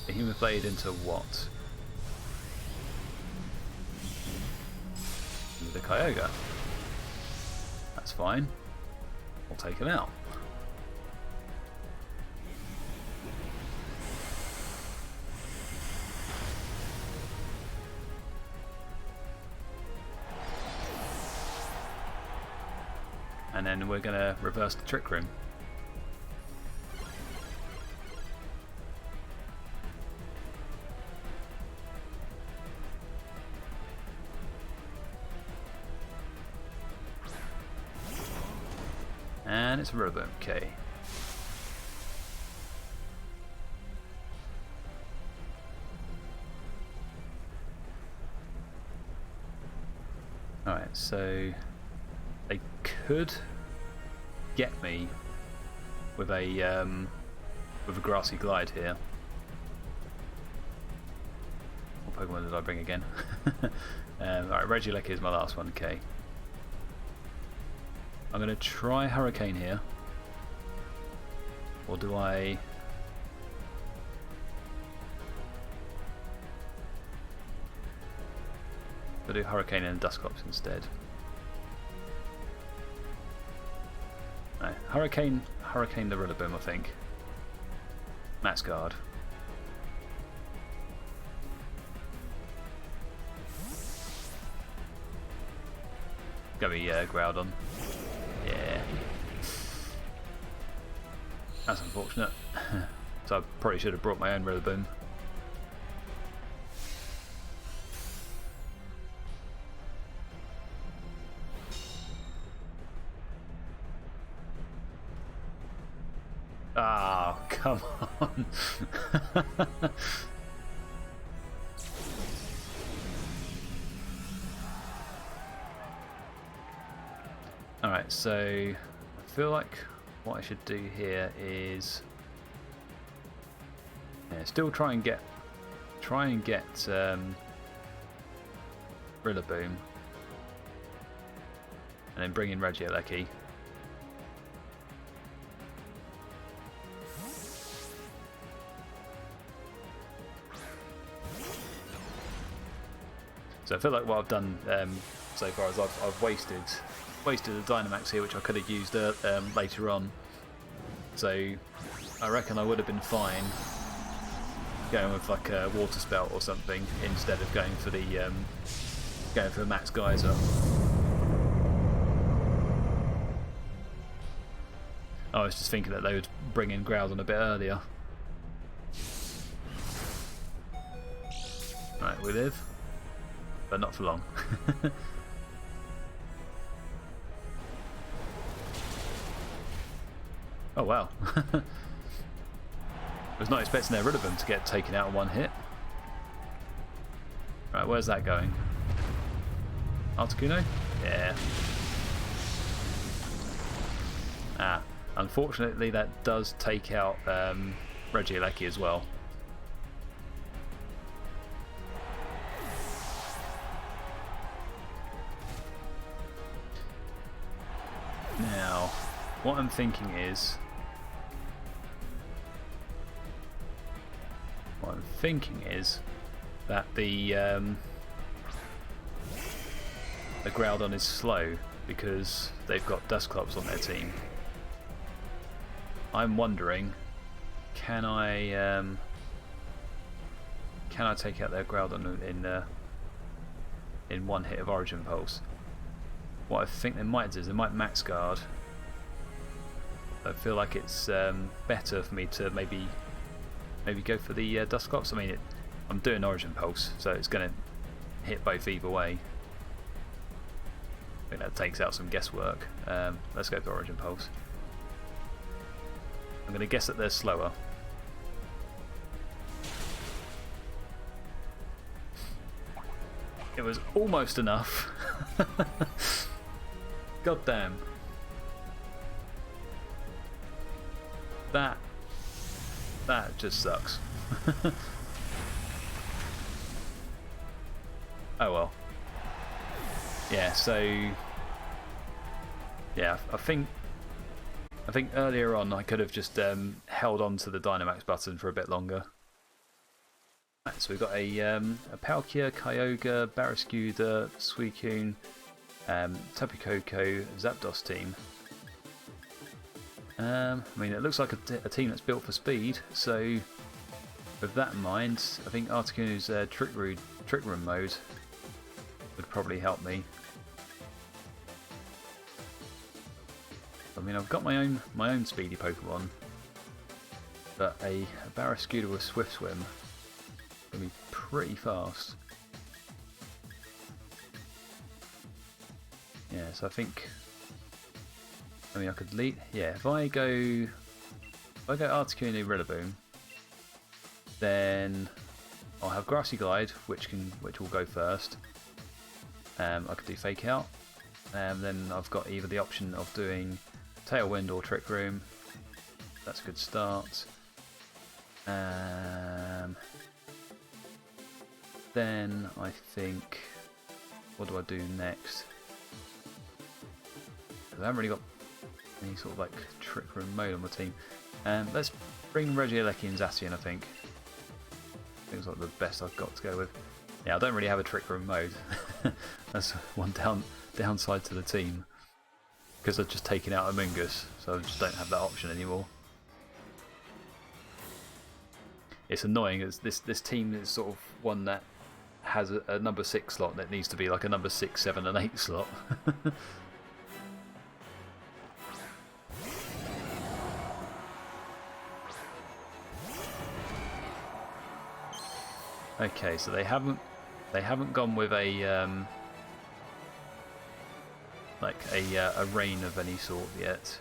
The Human Blade into what? Into the Kyogre. That's fine. We'll take him out. And then we're going to reverse the Trick Room. And it's a Rillaboom, okay. Alright, so they could get me with a Grassy Glide here. What Pokemon did I bring again? Alright, Regieleki is my last one, okay. I'm going to try Hurricane here. Or do I... I'll do Hurricane and Dusclops instead. No, Hurricane the Rillaboom, I think. Max Guard. Go be Groudon. Yeah. That's unfortunate. So I probably should have brought my own Rillaboom. Ah, oh, come on. Alright, so I feel like what I should do here is still try and get Rillaboom, and then bring in Regieleki. So I feel like what I've done so far is I've wasted a Dynamax here, which I could have used later on. So I reckon I would have been fine going with like a Water Spout or something instead of going for the Max Geyser. I was just thinking that they would bring in Groudon a bit earlier. we live, but not for long. Oh wow. I was not expecting their Rillaboom to get taken out in one hit. Right, where's that going? Articuno? Yeah. Ah, unfortunately that does take out Regieleki as well. Now, what I'm thinking is... that the Groudon is slow because they've got Dusclops on their team. I'm wondering, can I take out their Groudon in one hit of Origin Pulse? What I think they might do is they might Max Guard. I feel like it's better for me to maybe go for the Dusclops. I mean, I'm doing Origin Pulse, so it's going to hit both either way. I think that takes out some guesswork. Let's go for Origin Pulse. I'm going to guess that they're slower. It was almost enough. God damn. That just sucks. Oh well. Yeah, so yeah, I think earlier on I could have just held on to the Dynamax button for a bit longer. Right, so we've got a Palkia, Kyogre, Barraskewda, Suicune, Tapu Koko, Zapdos team. I mean, it looks like a team that's built for speed, so with that in mind, I think Articuno's Trick Room mode would probably help me. I mean, I've got my own speedy Pokemon, but a Barraskewda with Swift Swim will be pretty fast. Yeah, so I think, I mean, I could lead. Yeah, if I go Articuno Rillaboom, then I'll have Grassy Glide, which will go first. I could do Fake Out, and then I've got either the option of doing Tailwind or Trick Room. That's a good start. Then I think, what do I do next? I haven't really got any sort of like Trick Room mode on the team. Let's bring Regieleki and Zacian, I think. I think it's like the best I've got to go with. Yeah, I don't really have a Trick Room mode. That's one downside to the team. Because I've just taken out Amoonguss, so I just don't have that option anymore. It's annoying, as this team is sort of one that has a number 6 slot that needs to be like a number 6, 7 and 8 slot. Okay, so they haven't gone with a like a rain of any sort yet.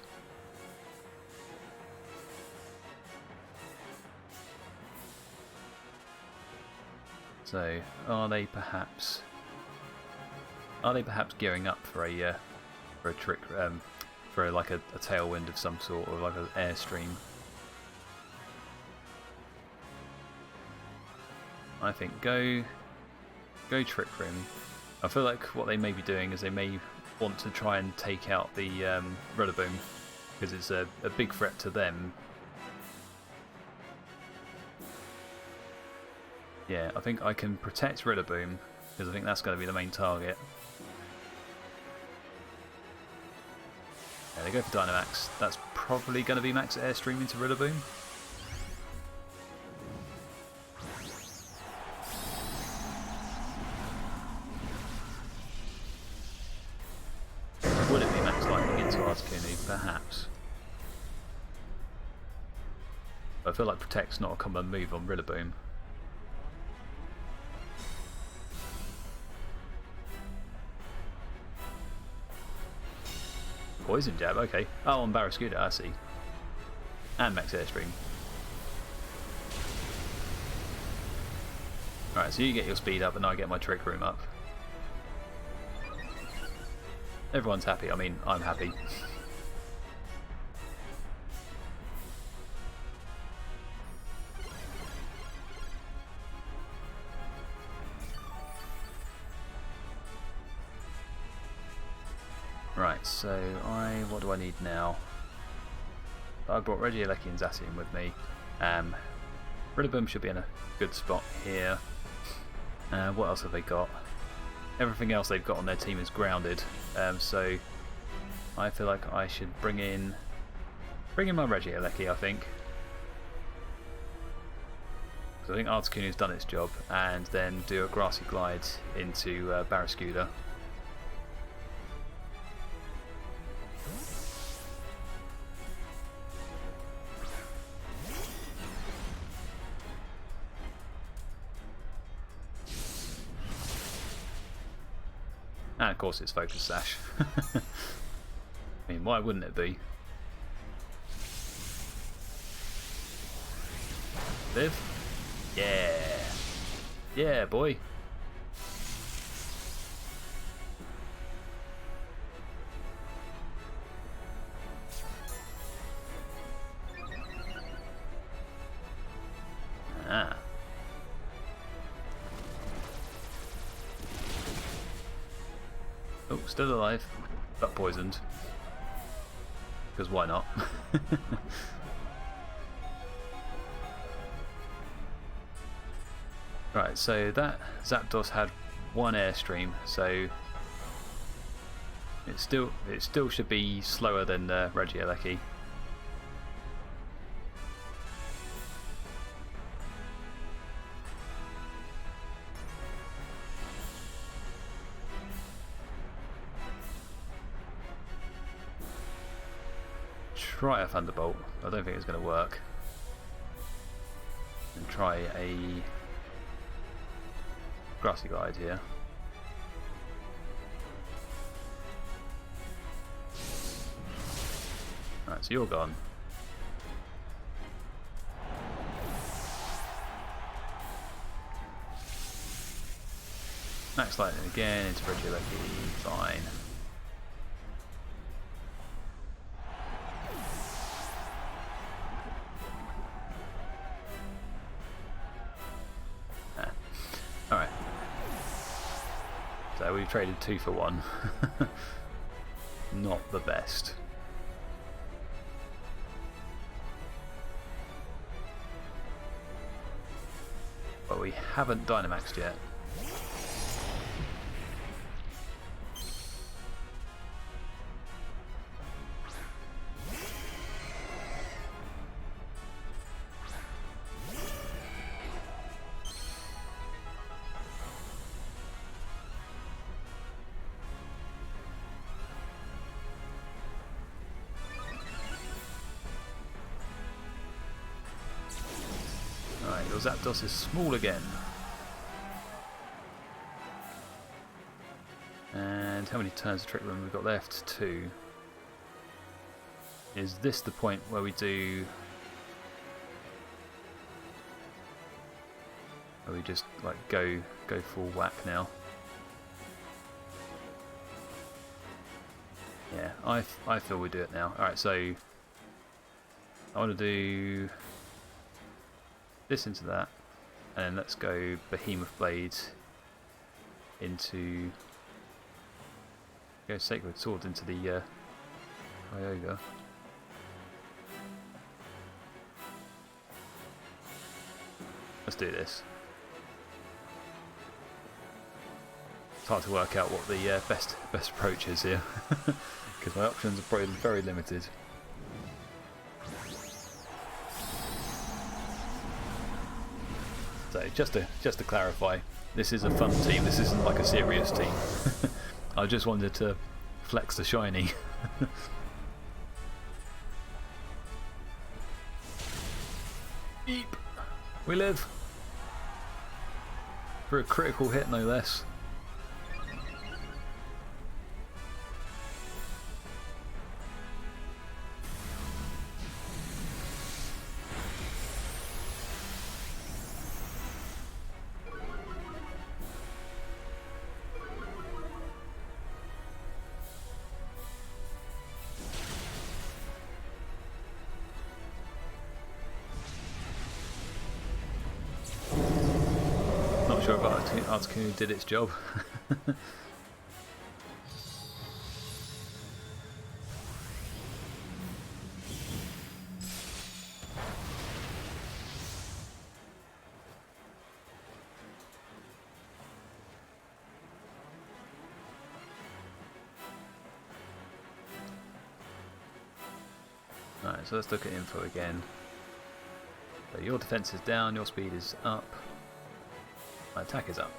So are they perhaps gearing up for a trick for like a tailwind of some sort, or like an airstream? I think go Trick Room. I feel like what they may be doing is they may want to try and take out the Rillaboom, because it's a big threat to them. Yeah, I think I can protect Rillaboom, because I think that's going to be the main target. Yeah, they go for Dynamax. That's probably going to be max airstream into Rillaboom. Would it be max lightning into Articuno? Perhaps. But I feel like Protect's not a common move on Rillaboom. Poison Jab, okay. Oh, on Barraskewda, I see. And Max Airstream. Alright, so you get your speed up and I get my Trick Room up. Everyone's happy, I mean, I'm happy. Right, so what do I need now? I brought Regieleki and Zacian with me. Rillaboom should be in a good spot here. What else have they got? Everything else they've got on their team is grounded, so I feel like I should bring in my Regieleki, I think. Because I think Articuno's done its job, and then do a Grassy Glide into Barraskewda. And of course it's Focus Sash. I mean, why wouldn't it be? Viv? Yeah! Yeah, boy! Ah. Oh, still alive, but poisoned. Because why not? Right, so that Zapdos had one Airstream, so it still should be slower than Regieleki. Try a Thunderbolt. I don't think it's going to work. And try a Grassy Glide here. Right, so you're gone. Max Lightning again into Regieleki. Fine. Alright. So we've traded 2 for 1. Not the best. But we haven't Dynamaxed yet. Your Zapdos is small again. And how many turns of Trick Room we've got left? 2. Is this the point where we do... where we just like go full whack now? Yeah, I feel we do it now. Alright, so I want to do this into that, and then let's go Behemoth Blade into... go Sacred Sword into the Kyogre. Let's do this. It's hard to work out what the best approach is here, because my options are probably very limited. So just to clarify, this is a fun team. This isn't like a serious team. I just wanted to flex the shiny. Eep! We live! For a critical hit, no less. Articuno did its job. Alright, so let's look at info again. So your defense is down, your speed is up, my attack is up.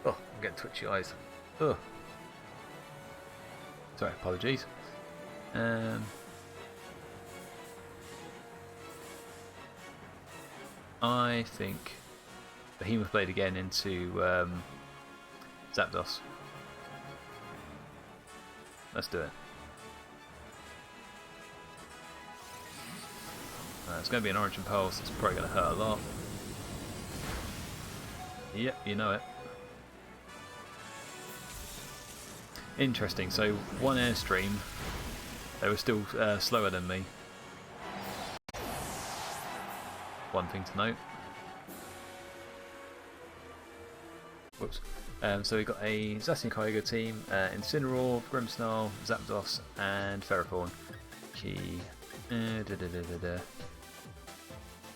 Oh, I'm getting twitchy eyes. Oh. Sorry, apologies. I think Behemoth Blade again into Zapdos. Let's do it. It's going to be an Origin Pulse, it's probably going to hurt a lot. Yep, you know it. Interesting, so one Airstream, they were still slower than me. One thing to note. Whoops. So we've got a Zacian Kyogre team, Incineroar, Grimmsnarl, Zapdos and Ferrothorn. Key.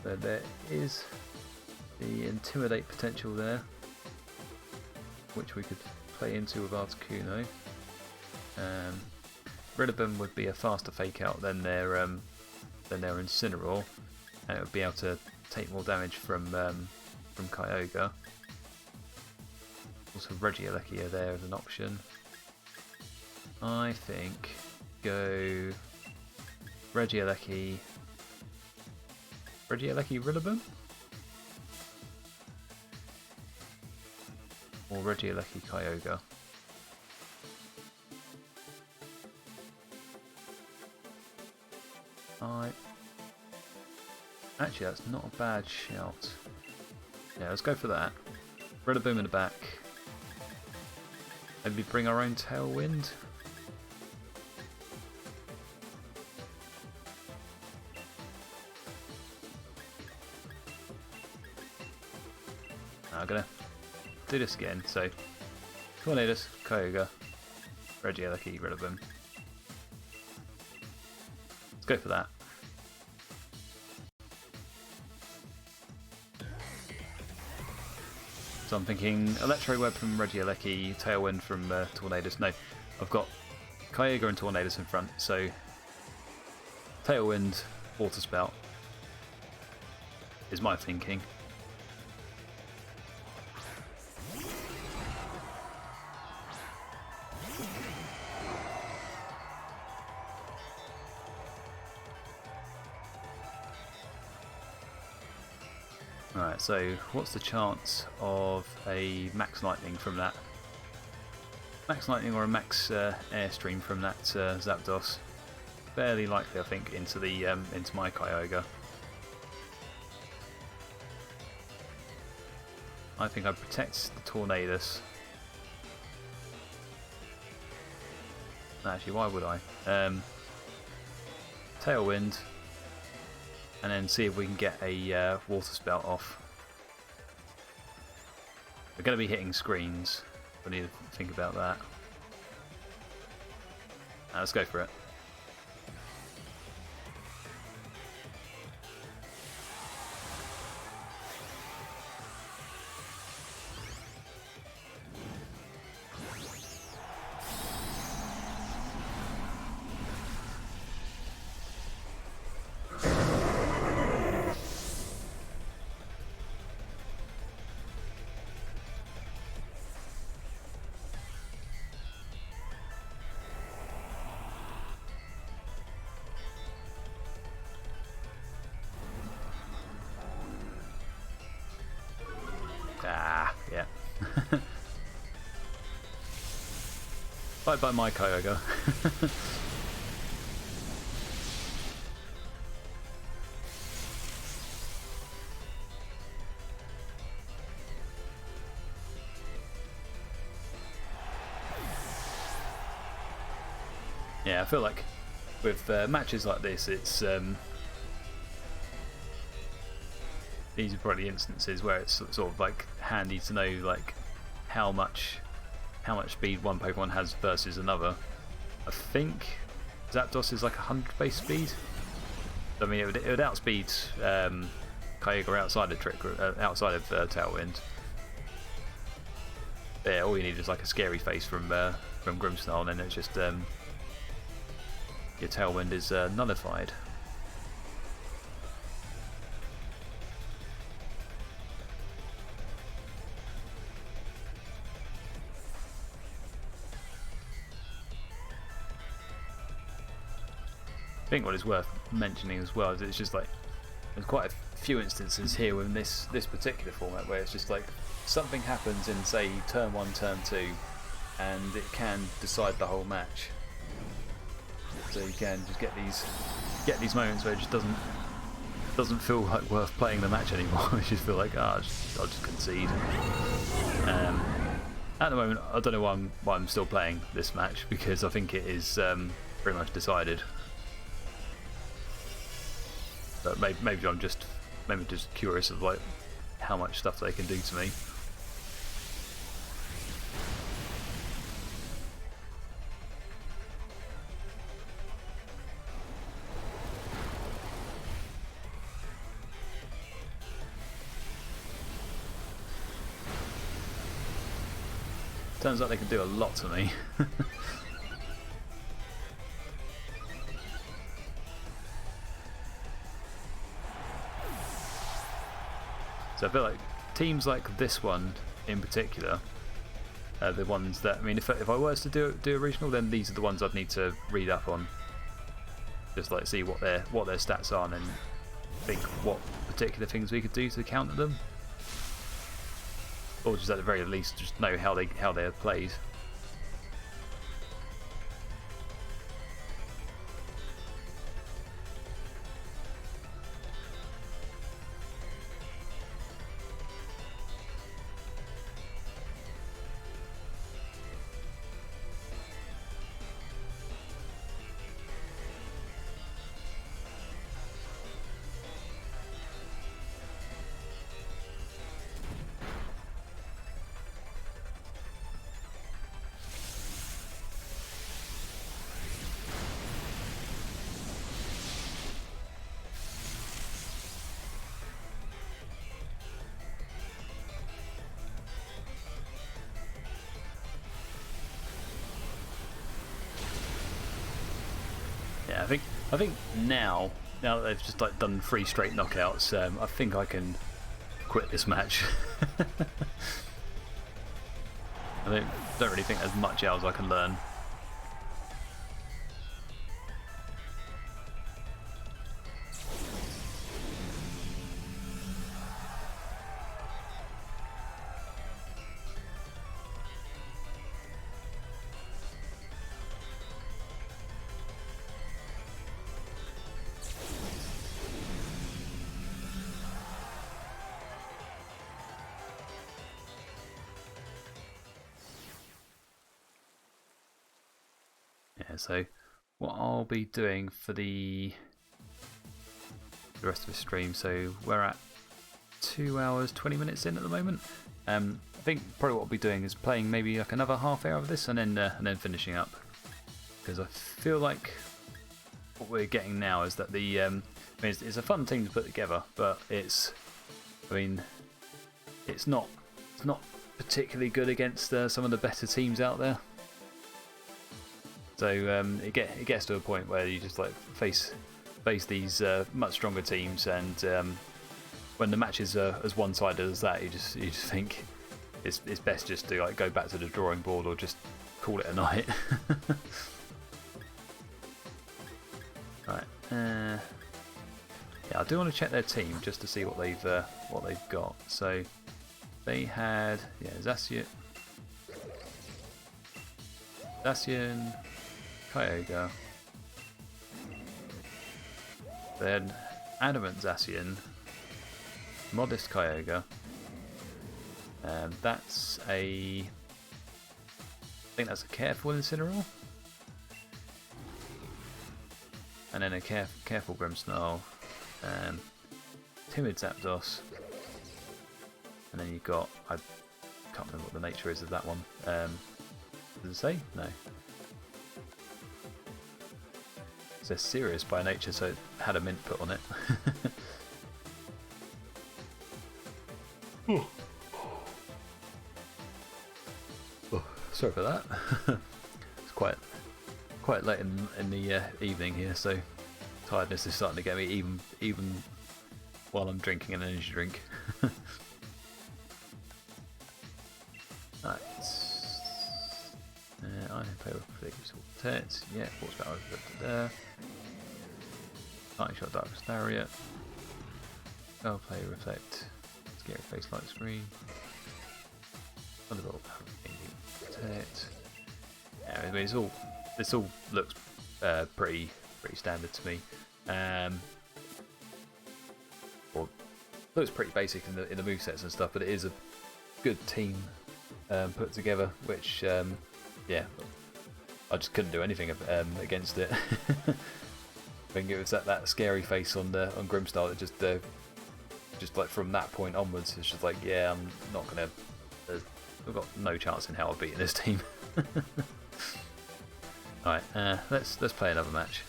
But there is the Intimidate potential there, which we could play into with Articuno. Rillaboom would be a faster fake out than their Incineroar, and it would be able to take more damage from Kyogre. Also Regieleki are there as an option. I think go Regieleki Rillaboom? Or Regieleki Kyogre? Actually, that's not a bad shout. Yeah, let's go for that. Rillaboom in the back. Maybe bring our own Tailwind. I'm gonna do this again. So, Tornadus, Kyogre, Regieleki, Rillaboom. Let's go for that. So I'm thinking Electro Web from Regieleki, Tailwind from Tornadus. No, I've got Kyogre and Tornadus in front. So, Tailwind, Water Spout is my thinking. Alright, so what's the chance of a Max Lightning from that? Max Lightning or a Max Airstream from that Zapdos? Fairly likely, I think, into my Kyogre. I think I protect the Tornadus. Actually, why would I? Tailwind. And then see if we can get a Water Spout off. We're going to be hitting screens. We need to think about that. Let's go for it. Yeah. Bye bye my Kyogre. Yeah, I feel like with matches like this, it's these are probably instances where it's sort of like handy to know like how much speed one Pokemon has versus another. I think Zapdos is like 100 base speed. I mean, it would outspeed Kyogre outside of Tailwind. Yeah, all you need is like a scary face from Grimmsnarl, and then it's just your Tailwind is nullified. I think what is worth mentioning as well is it's just like there's quite a few instances here in this particular format where it's just like something happens in, say, turn 1, turn 2, and it can decide the whole match. So you can just get these moments where it just doesn't feel like worth playing the match anymore. You just feel like, I'll just concede. At the moment, I don't know why I'm still playing this match, because I think it is pretty much decided. But maybe I'm just curious of like how much stuff they can do to me. Turns out they can do a lot to me. So I feel like teams like this one in particular are the ones that, I mean, if I was to do a regional, then these are the ones I'd need to read up on, just like see what their stats are, and then think what particular things we could do to counter them, or just at the very least just know how they're played. Yeah, I think now that they've just like done 3 straight knockouts, I think I can quit this match. I don't really think there's much else I can learn. Yeah, so what I'll be doing for the rest of the stream, so we're at 2 hours 20 minutes in at the moment. I think probably what I'll be doing is playing maybe like another half hour of this and then finishing up, because I feel like what we're getting now is that the I mean, it's a fun thing to put together, but it's not particularly good against some of the better teams out there. So it gets to a point where you just like face these much stronger teams, and when the matches are as one-sided as that, you just think it's best just to like go back to the drawing board or just call it a night. Right. Yeah, I do want to check their team just to see what they've got. So they had Zacian, Kyogre, then Adamant Zacian, Modest Kyogre. That's I think that's a Careful Incineroar, and then a Careful Grimmsnarl, Timid Zapdos, and then you've got, I Can't remember what the nature is of that one. Does it say? No. It says serious by nature, so it had a mint put on it. Oh, sorry for that. It's quite late in the evening here, so tiredness is starting to get me even while I'm drinking an energy drink. Right. I can play with figures tets. Yeah, force power there. Lightning shot, darkness lariat. I'll play reflect. Scary face light screen. Thunderbolt protect. Yeah, I mean, this all looks pretty standard to me. Or looks pretty basic in the movesets and stuff, but it is a good team put together, which yeah, I just couldn't do anything against it. I think it was that scary face on Grimstar that just like from that point onwards, it's just like, yeah, I'm not gonna. I've got no chance in hell of beating this team. All right, let's play another match.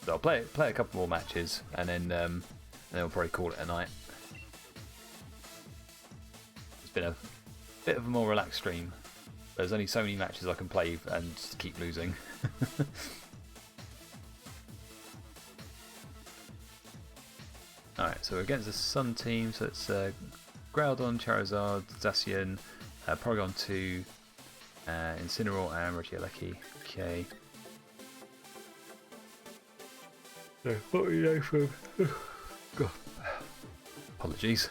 So I'll play a couple more matches, and then we'll probably call it a night. It's been a bit of a more relaxed stream. There's only so many matches I can play and just keep losing. Alright, so we're against the Sun team, so it's Groudon, Charizard, Zacian, Porygon 2, Incineroar and Regieleki. Okay. So, what do you know from... God. Apologies.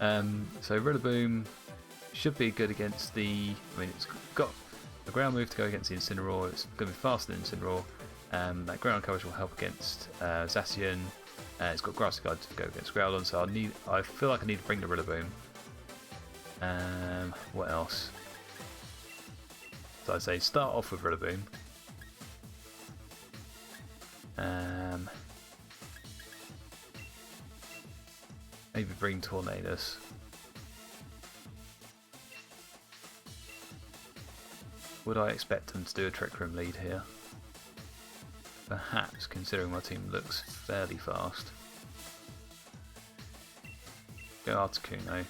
So Rillaboom should be good against the... I mean, it's got a ground move to go against the Incineroar. It's going to be faster than Incineroar. That ground coverage will help against Zacian. It's got Grassy Guide to go against Groudon, so I feel like I need to bring the Rillaboom. What else? So I say start off with Rillaboom. Maybe bring Tornadus. Would I expect them to do a Trick Room lead here? Perhaps, considering my team looks fairly fast. Go Articuno.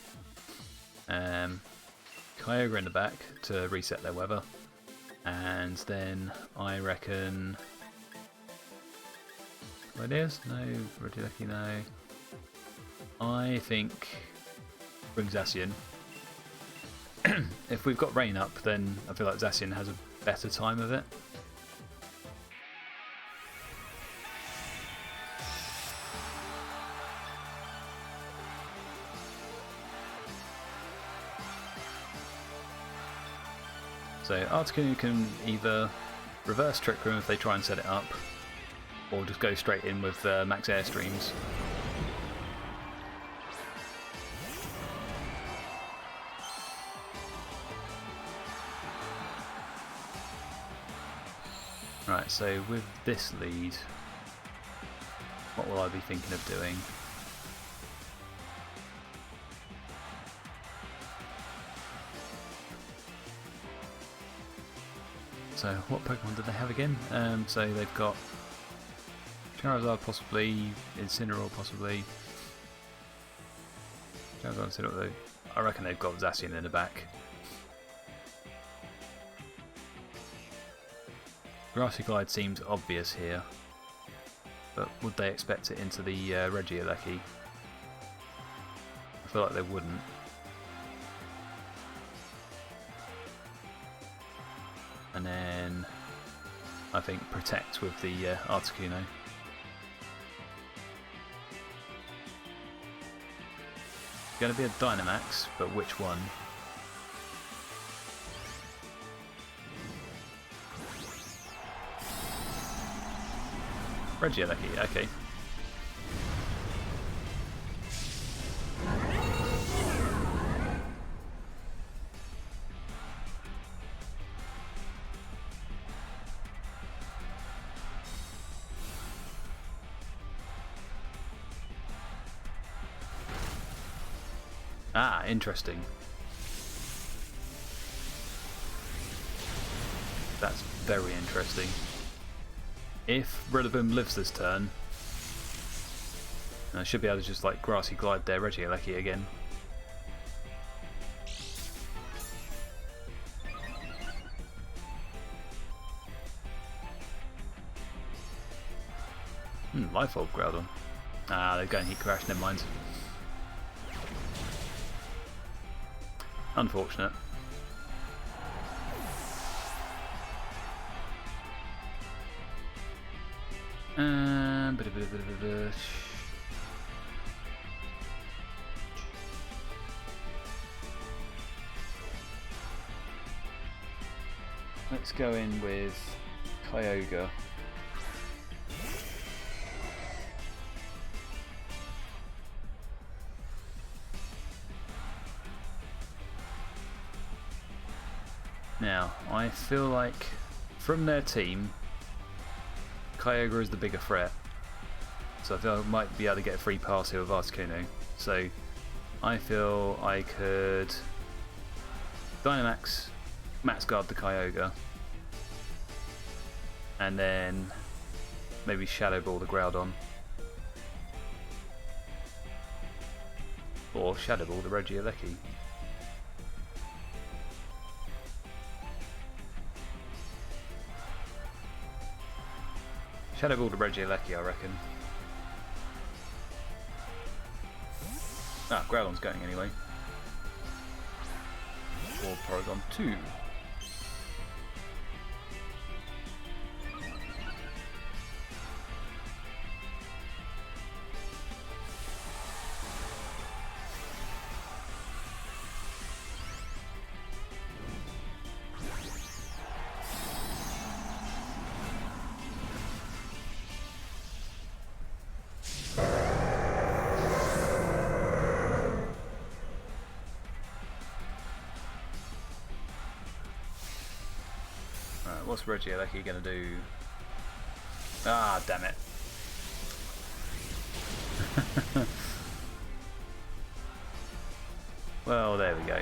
Kyogre in the back to reset their weather. And then I reckon... Ideas? No. Regieleki, no. I think bring Zacian. If we've got rain up, then I feel like Zacian has a better time of it. So Articuno can either reverse Trick Room if they try and set it up, or just go straight in with max Airstreams. Right, so with this lead, what will I be thinking of doing? So what Pokemon do they have again? So they've got Charizard possibly, Incineroar possibly. Charizard, Incineroar, I reckon they've got Zacian in the back. Grassy Glide seems obvious here, but would they expect it into the Regieleki? I feel like they wouldn't. And then I think Protect with the Articuno. Going to be a Dynamax, but which one? Regieleki, okay. Ah, interesting. That's very interesting. If Rillaboom lives this turn, I should be able to just like grassy glide their Regieleki again. Life Orb Groudon. Ah, they're going Heat Crash, never mind. Unfortunate. Let's go in with Kyogre. Now, I feel like from their team, Kyogre is the bigger threat. So I feel I might be able to get a free pass here with Articuno. So I feel I could Dynamax, Max Guard the Kyogre, and then maybe Shadow Ball the Groudon. Or Shadow Ball the Regieleki. Shadow Ball the Regieleki, I reckon. Ah, Groudon's going anyway. Or Porygon 2. What's Regieleki going to do? Ah, damn it. Well, there we go.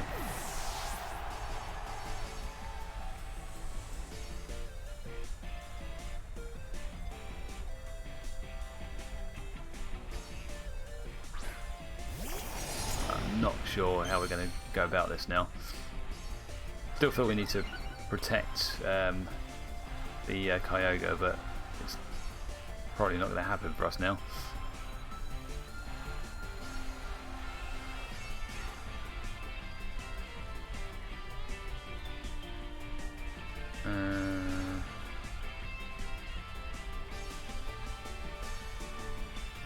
I'm not sure how we're going to go about this now. Still feel we need to protect the Kyogre, but it's probably not going to happen for us now.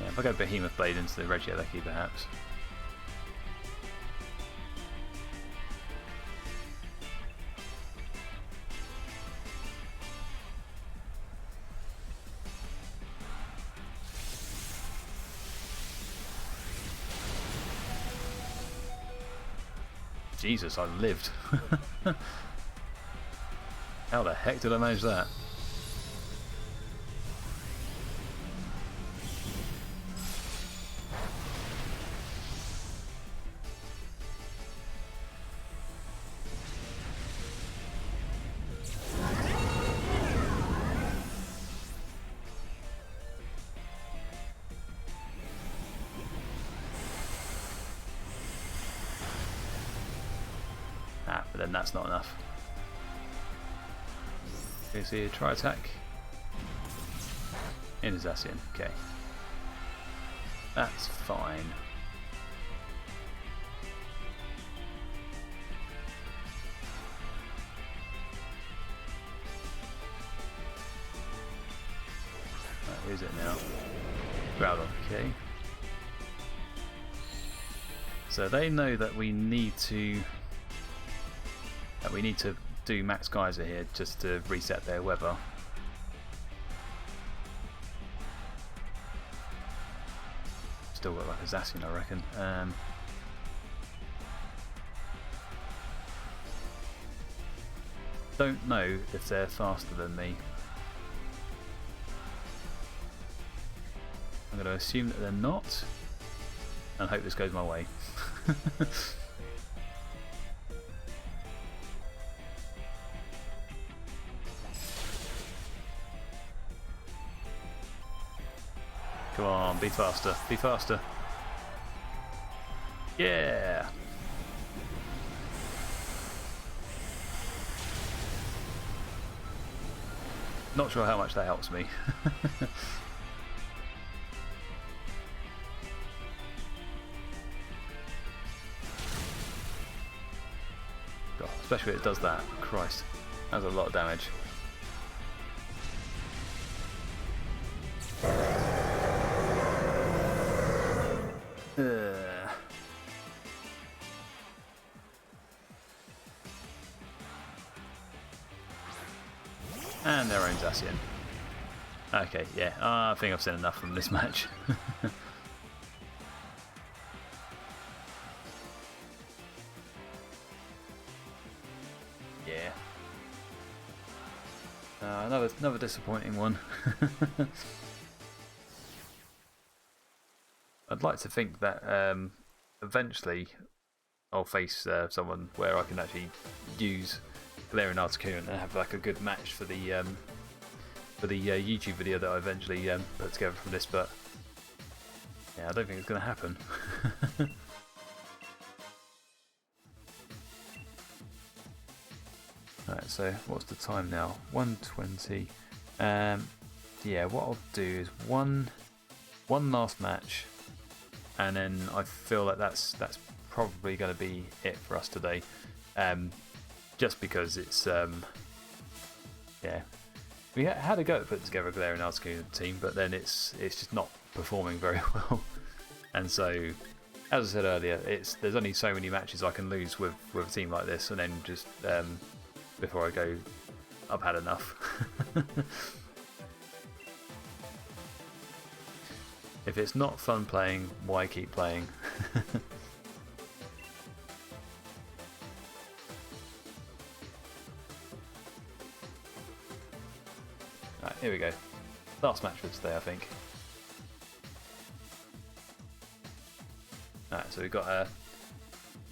Yeah, if I go Behemoth Blade into the Regieleki perhaps. Jesus, I lived. How the heck did I manage that? But then that's not enough. Okay, see a try attack. In a Zacian, okay. That's fine. That is it now. Groudon, okay. So they know that we need to do Max Geyser here just to reset their weather. Still got like a Zacian, I reckon. Don't know if they're faster than me. I'm going to assume that they're not and hope this goes my way. Come on, be faster, be faster. Yeah! Not sure how much that helps me. God, especially when it does that. Christ, that's a lot of damage. And their own Zacian. Okay, yeah, I think I've seen enough from this match. Yeah. Another disappointing one. I'd like to think that eventually I'll face someone where I can actually use Galarian Articuno and have like a good match for the YouTube video that I eventually put together from this, but yeah, I don't think it's going to happen. Alright, so what's the time now? 1:20. Yeah, what I'll do is one last match, and then I feel like that's probably going to be it for us today. Just because it's yeah, we had a go at putting together a Galarian Articuno team, but then it's just not performing very well. And so, as I said earlier, there's only so many matches I can lose with a team like this, and then just before I go, I've had enough. If it's not fun playing, why keep playing? Right, here we go. Last match for today, I think. Alright, so we've got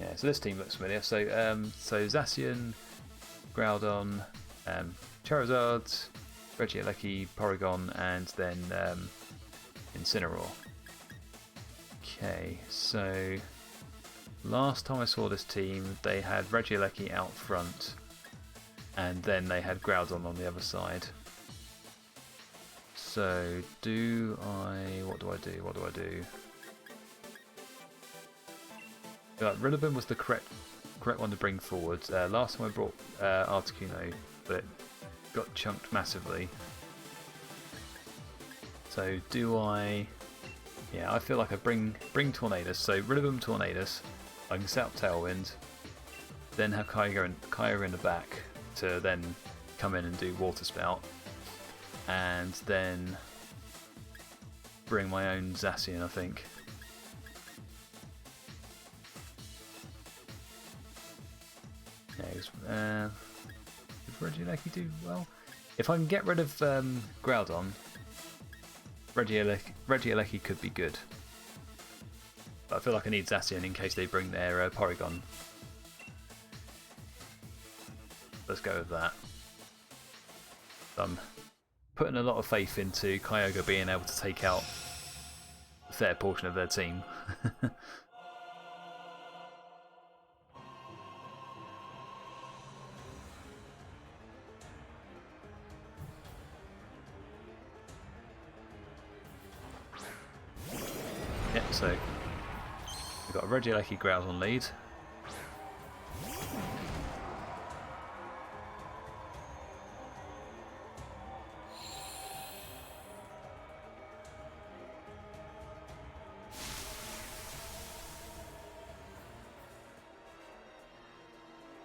yeah, so this team looks familiar. So Zacian, Groudon, Charizard, Regieleki, Porygon, and then Incineroar. Okay, so last time I saw this team, they had Regieleki out front, and then they had Groudon on the other side. So what do I do? Rillaboom was the correct one to bring forward. Last time I brought Articuno, but it got chunked massively. So do I? Yeah, I feel like I bring Tornadus. So Rillaboom, Tornadus. I can set up Tailwind, then have Kyogre in the back to then come in and do Water Spout, and then bring my own Zacian, I think. Yeah, does Regieleki do well? If I can get rid of Groudon, Regieleki could be good. But I feel like I need Zacian in case they bring their Porygon. Let's go with that. I'm putting a lot of faith into Kyogre being able to take out a fair portion of their team. Yep, so we've got a Regieleki Groudon lead.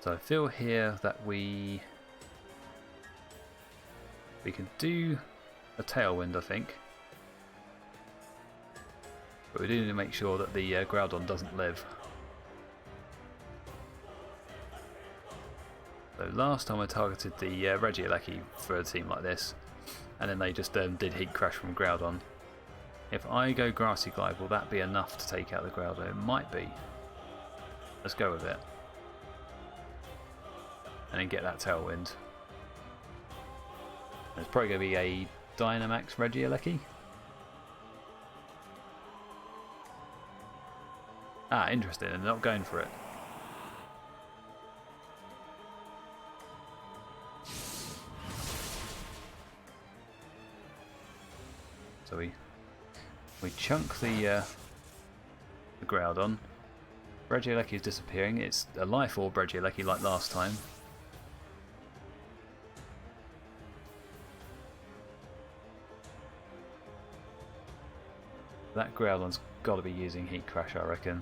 So I feel here that we can do a Tailwind, I think. But we do need to make sure that the Groudon doesn't live. So last time I targeted the Regieleki for a team like this, and then they just did Heat Crash from Groudon. If I go Grassy Glide, will that be enough to take out the Groudon? It might be. Let's go with it. And then get that Tailwind. There's probably going to be a Dynamax Regieleki. Ah, interesting, and they're not going for it. So we chunk the Groudon. Regieleki is disappearing. It's a Life Orb Regieleki like last time. That Groudon's got to be using Heat Crash, I reckon.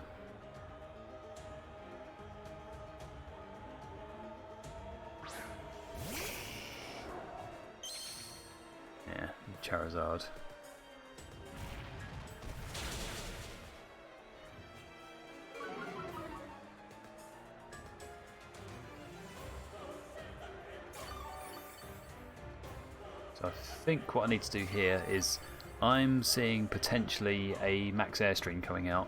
Yeah, Charizard. So I think what I need to do here is I'm seeing potentially a Max Airstream coming out.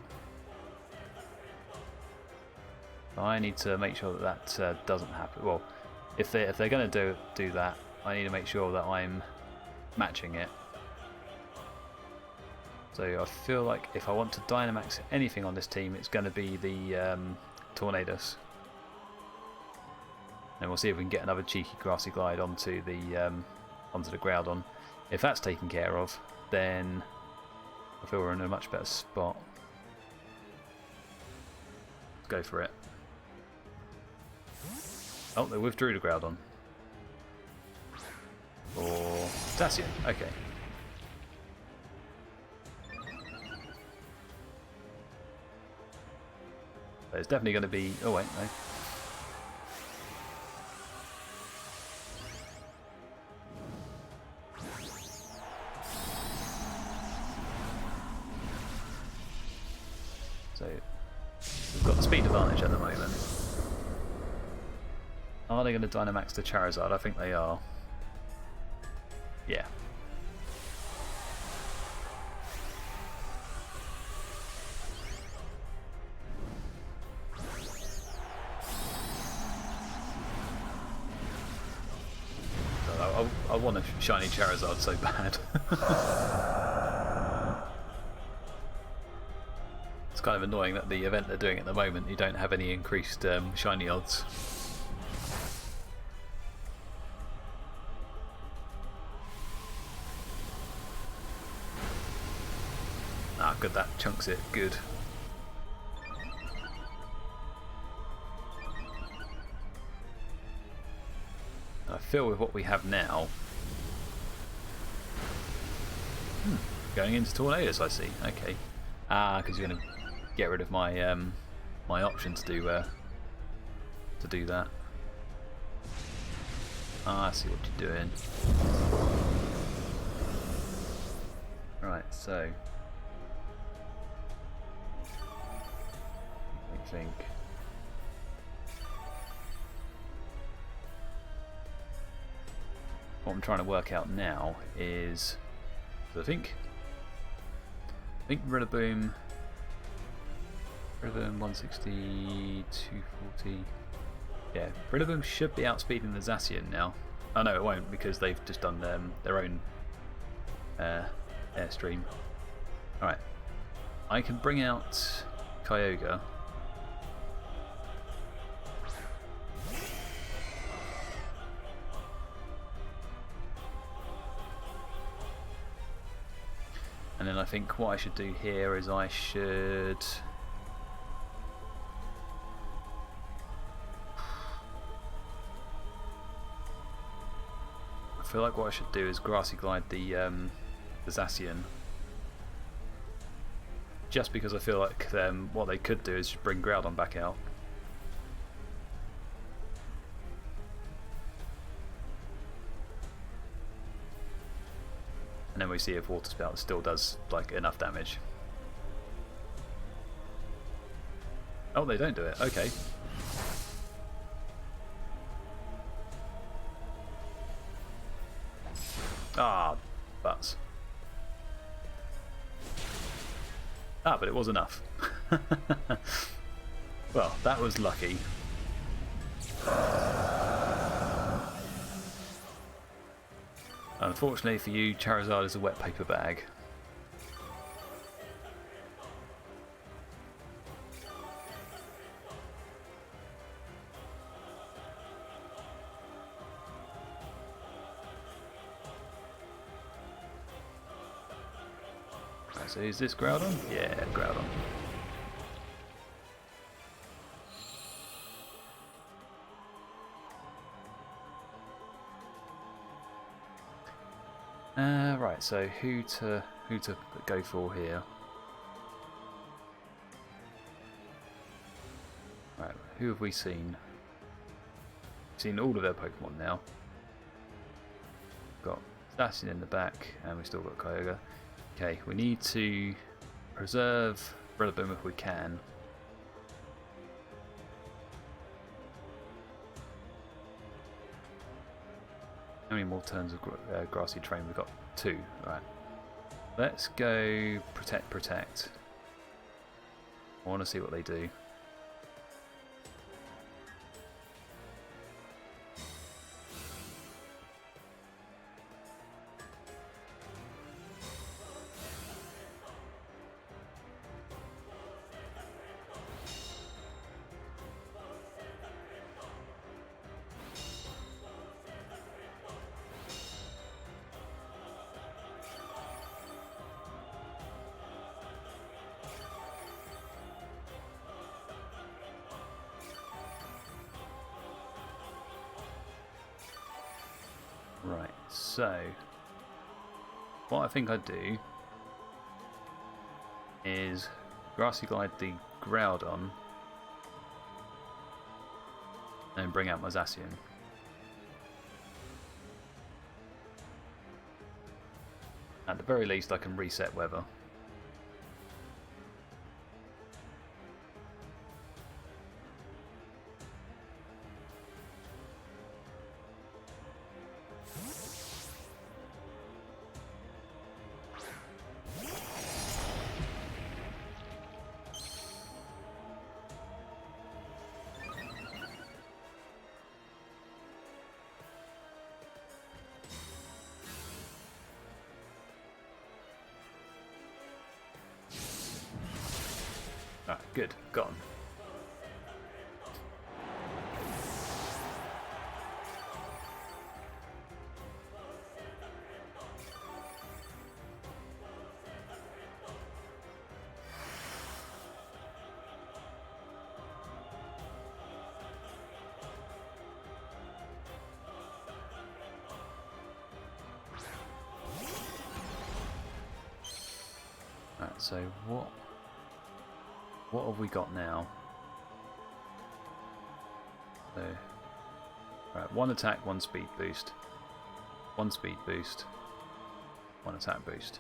I need to make sure that that doesn't happen. Well, if they're going to do that, I need to make sure that I'm matching it. So I feel like if I want to Dynamax anything on this team, it's going to be the Tornadus. And we'll see if we can get another cheeky Grassy Glide onto the Groudon. If that's taken care of, then I feel we're in a much better spot. Let's go for it. Oh, they withdrew the Groudon. Or Zacian, okay. There's definitely going to be... Oh wait, no. So, we've got the speed advantage at the moment. Are they going to Dynamax the Charizard? I think they are. Yeah. I want a shiny Charizard so bad. It's kind of annoying that the event they're doing at the moment, you don't have any increased shiny odds. Ah, good, that chunks it, good. I feel with what we have now... going into Tornadus, I see. Okay. Ah, because you're going to get rid of my my option to do that. Ah, I see what you're doing. Right, so... I think... What I'm trying to work out now is... I think Rillaboom 160, 240. Yeah, Rillaboom should be outspeeding the Zacian now. Oh no, it won't because they've just done their own Airstream. Alright, I can bring out Kyogre. And then I think what I should do here is I should... I feel like what I should do is Grassy Glide the Zacian. Just because I feel like what they could do is bring Groudon back out. And then we see if Water Spout still does like enough damage. Oh, they don't do it. Okay. Ah, butts. Ah, but it was enough. Well, that was lucky. Unfortunately for you, Charizard is a wet paper bag. Right, so is this Groudon? Yeah, Groudon. Right, so who to go for here? Right, who have we seen? We've seen all of their Pokemon now. Got Zacian in the back, and we've still got Kyogre. Okay, we need to preserve Rillaboom if we can. How many more turns of Grassy Terrain? We've got 2. Right. Let's go protect. I want to see what they do. Right, so what I think I'd do is Grassy Glide the Groudon and bring out my Zacian. At the very least I can reset weather. Ah, good, gone. Right, so what have we got now? So, right, 1 attack, 1 speed boost. 1 speed boost, 1 attack boost.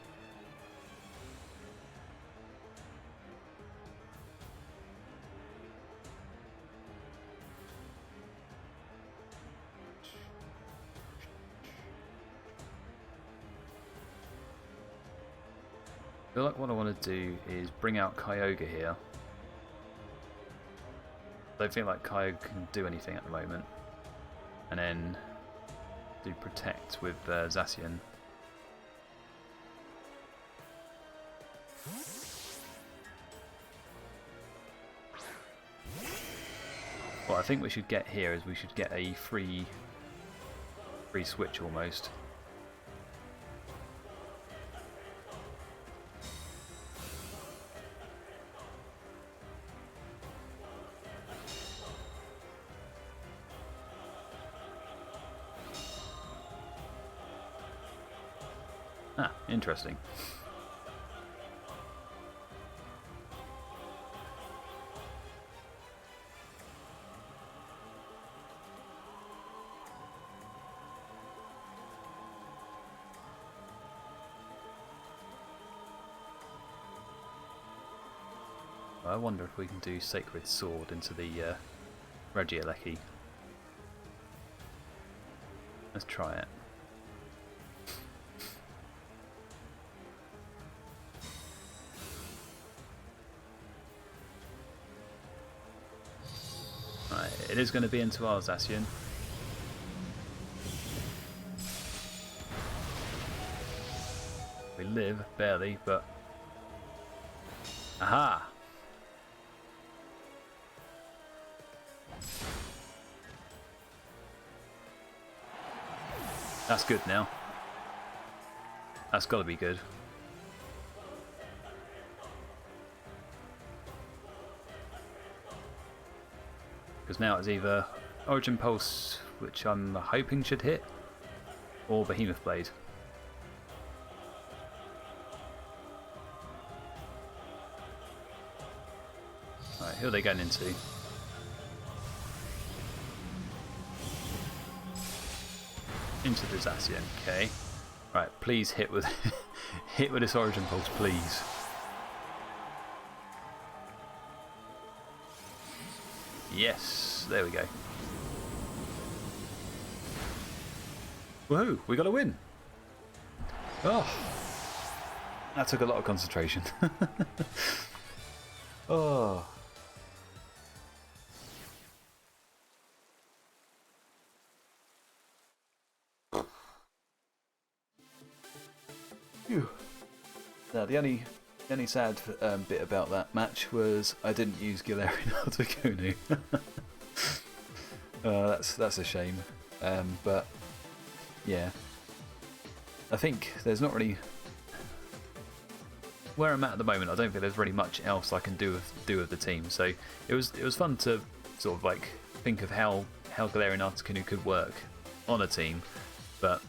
I feel like what I want to do is bring out Kyogre here. I don't feel like Kyogre can do anything at the moment. And then do protect with Zacian. What I think we should get here is we should get a free switch almost. Ah, interesting. I wonder if we can do Sacred Sword into the Regieleki. Let's try it. it is going to be into our Zacian. We live barely, but aha! That's good now. That's got to be good. Because now it's either Origin Pulse, which I'm hoping should hit, or Behemoth Blade. Right, who are they going into? Into the Zacian, okay. Right, please hit with hit with this Origin Pulse, please. Yes, there we go. Woohoo, we got a win. Oh, that took a lot of concentration. Oh. Phew. Now the only sad bit about that match was I didn't use G Articuno I. That's a shame. But yeah, I think there's not really where I'm at the moment. I don't think there's really much else I can do with the team. So it was fun to sort of like think of how G Articuno could work on a team, but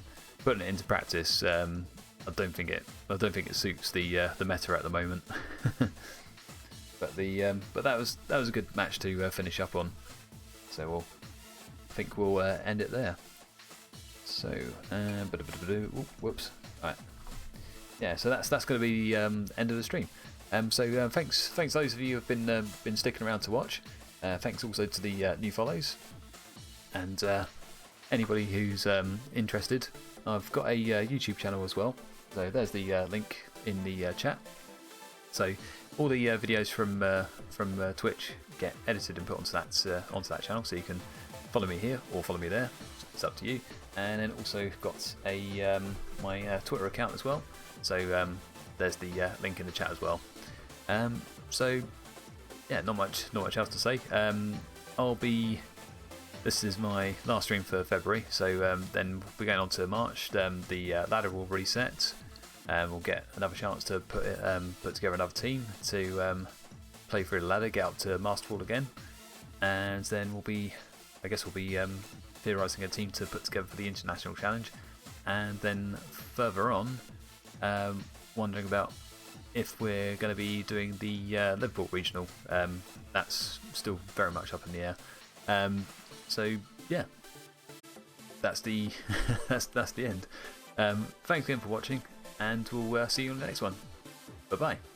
putting it into practice, I don't think it suits the meta at the moment. but that was a good match to finish up on. So I think we'll end it there. So whoops. Right. Yeah. So that's going to be the end of the stream. So thanks those of you who have been sticking around to watch. Thanks also to the new follows, and anybody who's interested. I've got a YouTube channel as well. So there's the link in the chat. So all the videos from Twitch get edited and put onto that channel. So you can follow me here or follow me there. It's up to you. And then also got a my Twitter account as well. So there's the link in the chat as well. So yeah, not much else to say. This is my last stream for February, so then we're going on to March. The ladder will reset, and we'll get another chance to put together another team to play through the ladder, get up to Masterfall again, and then we'll be theorising a team to put together for the International Challenge, and then further on, wondering about if we're going to be doing the Liverpool Regional. That's still very much up in the air. So yeah, that's the that's the end. Thanks again for watching, and we'll see you on the next one. Bye bye.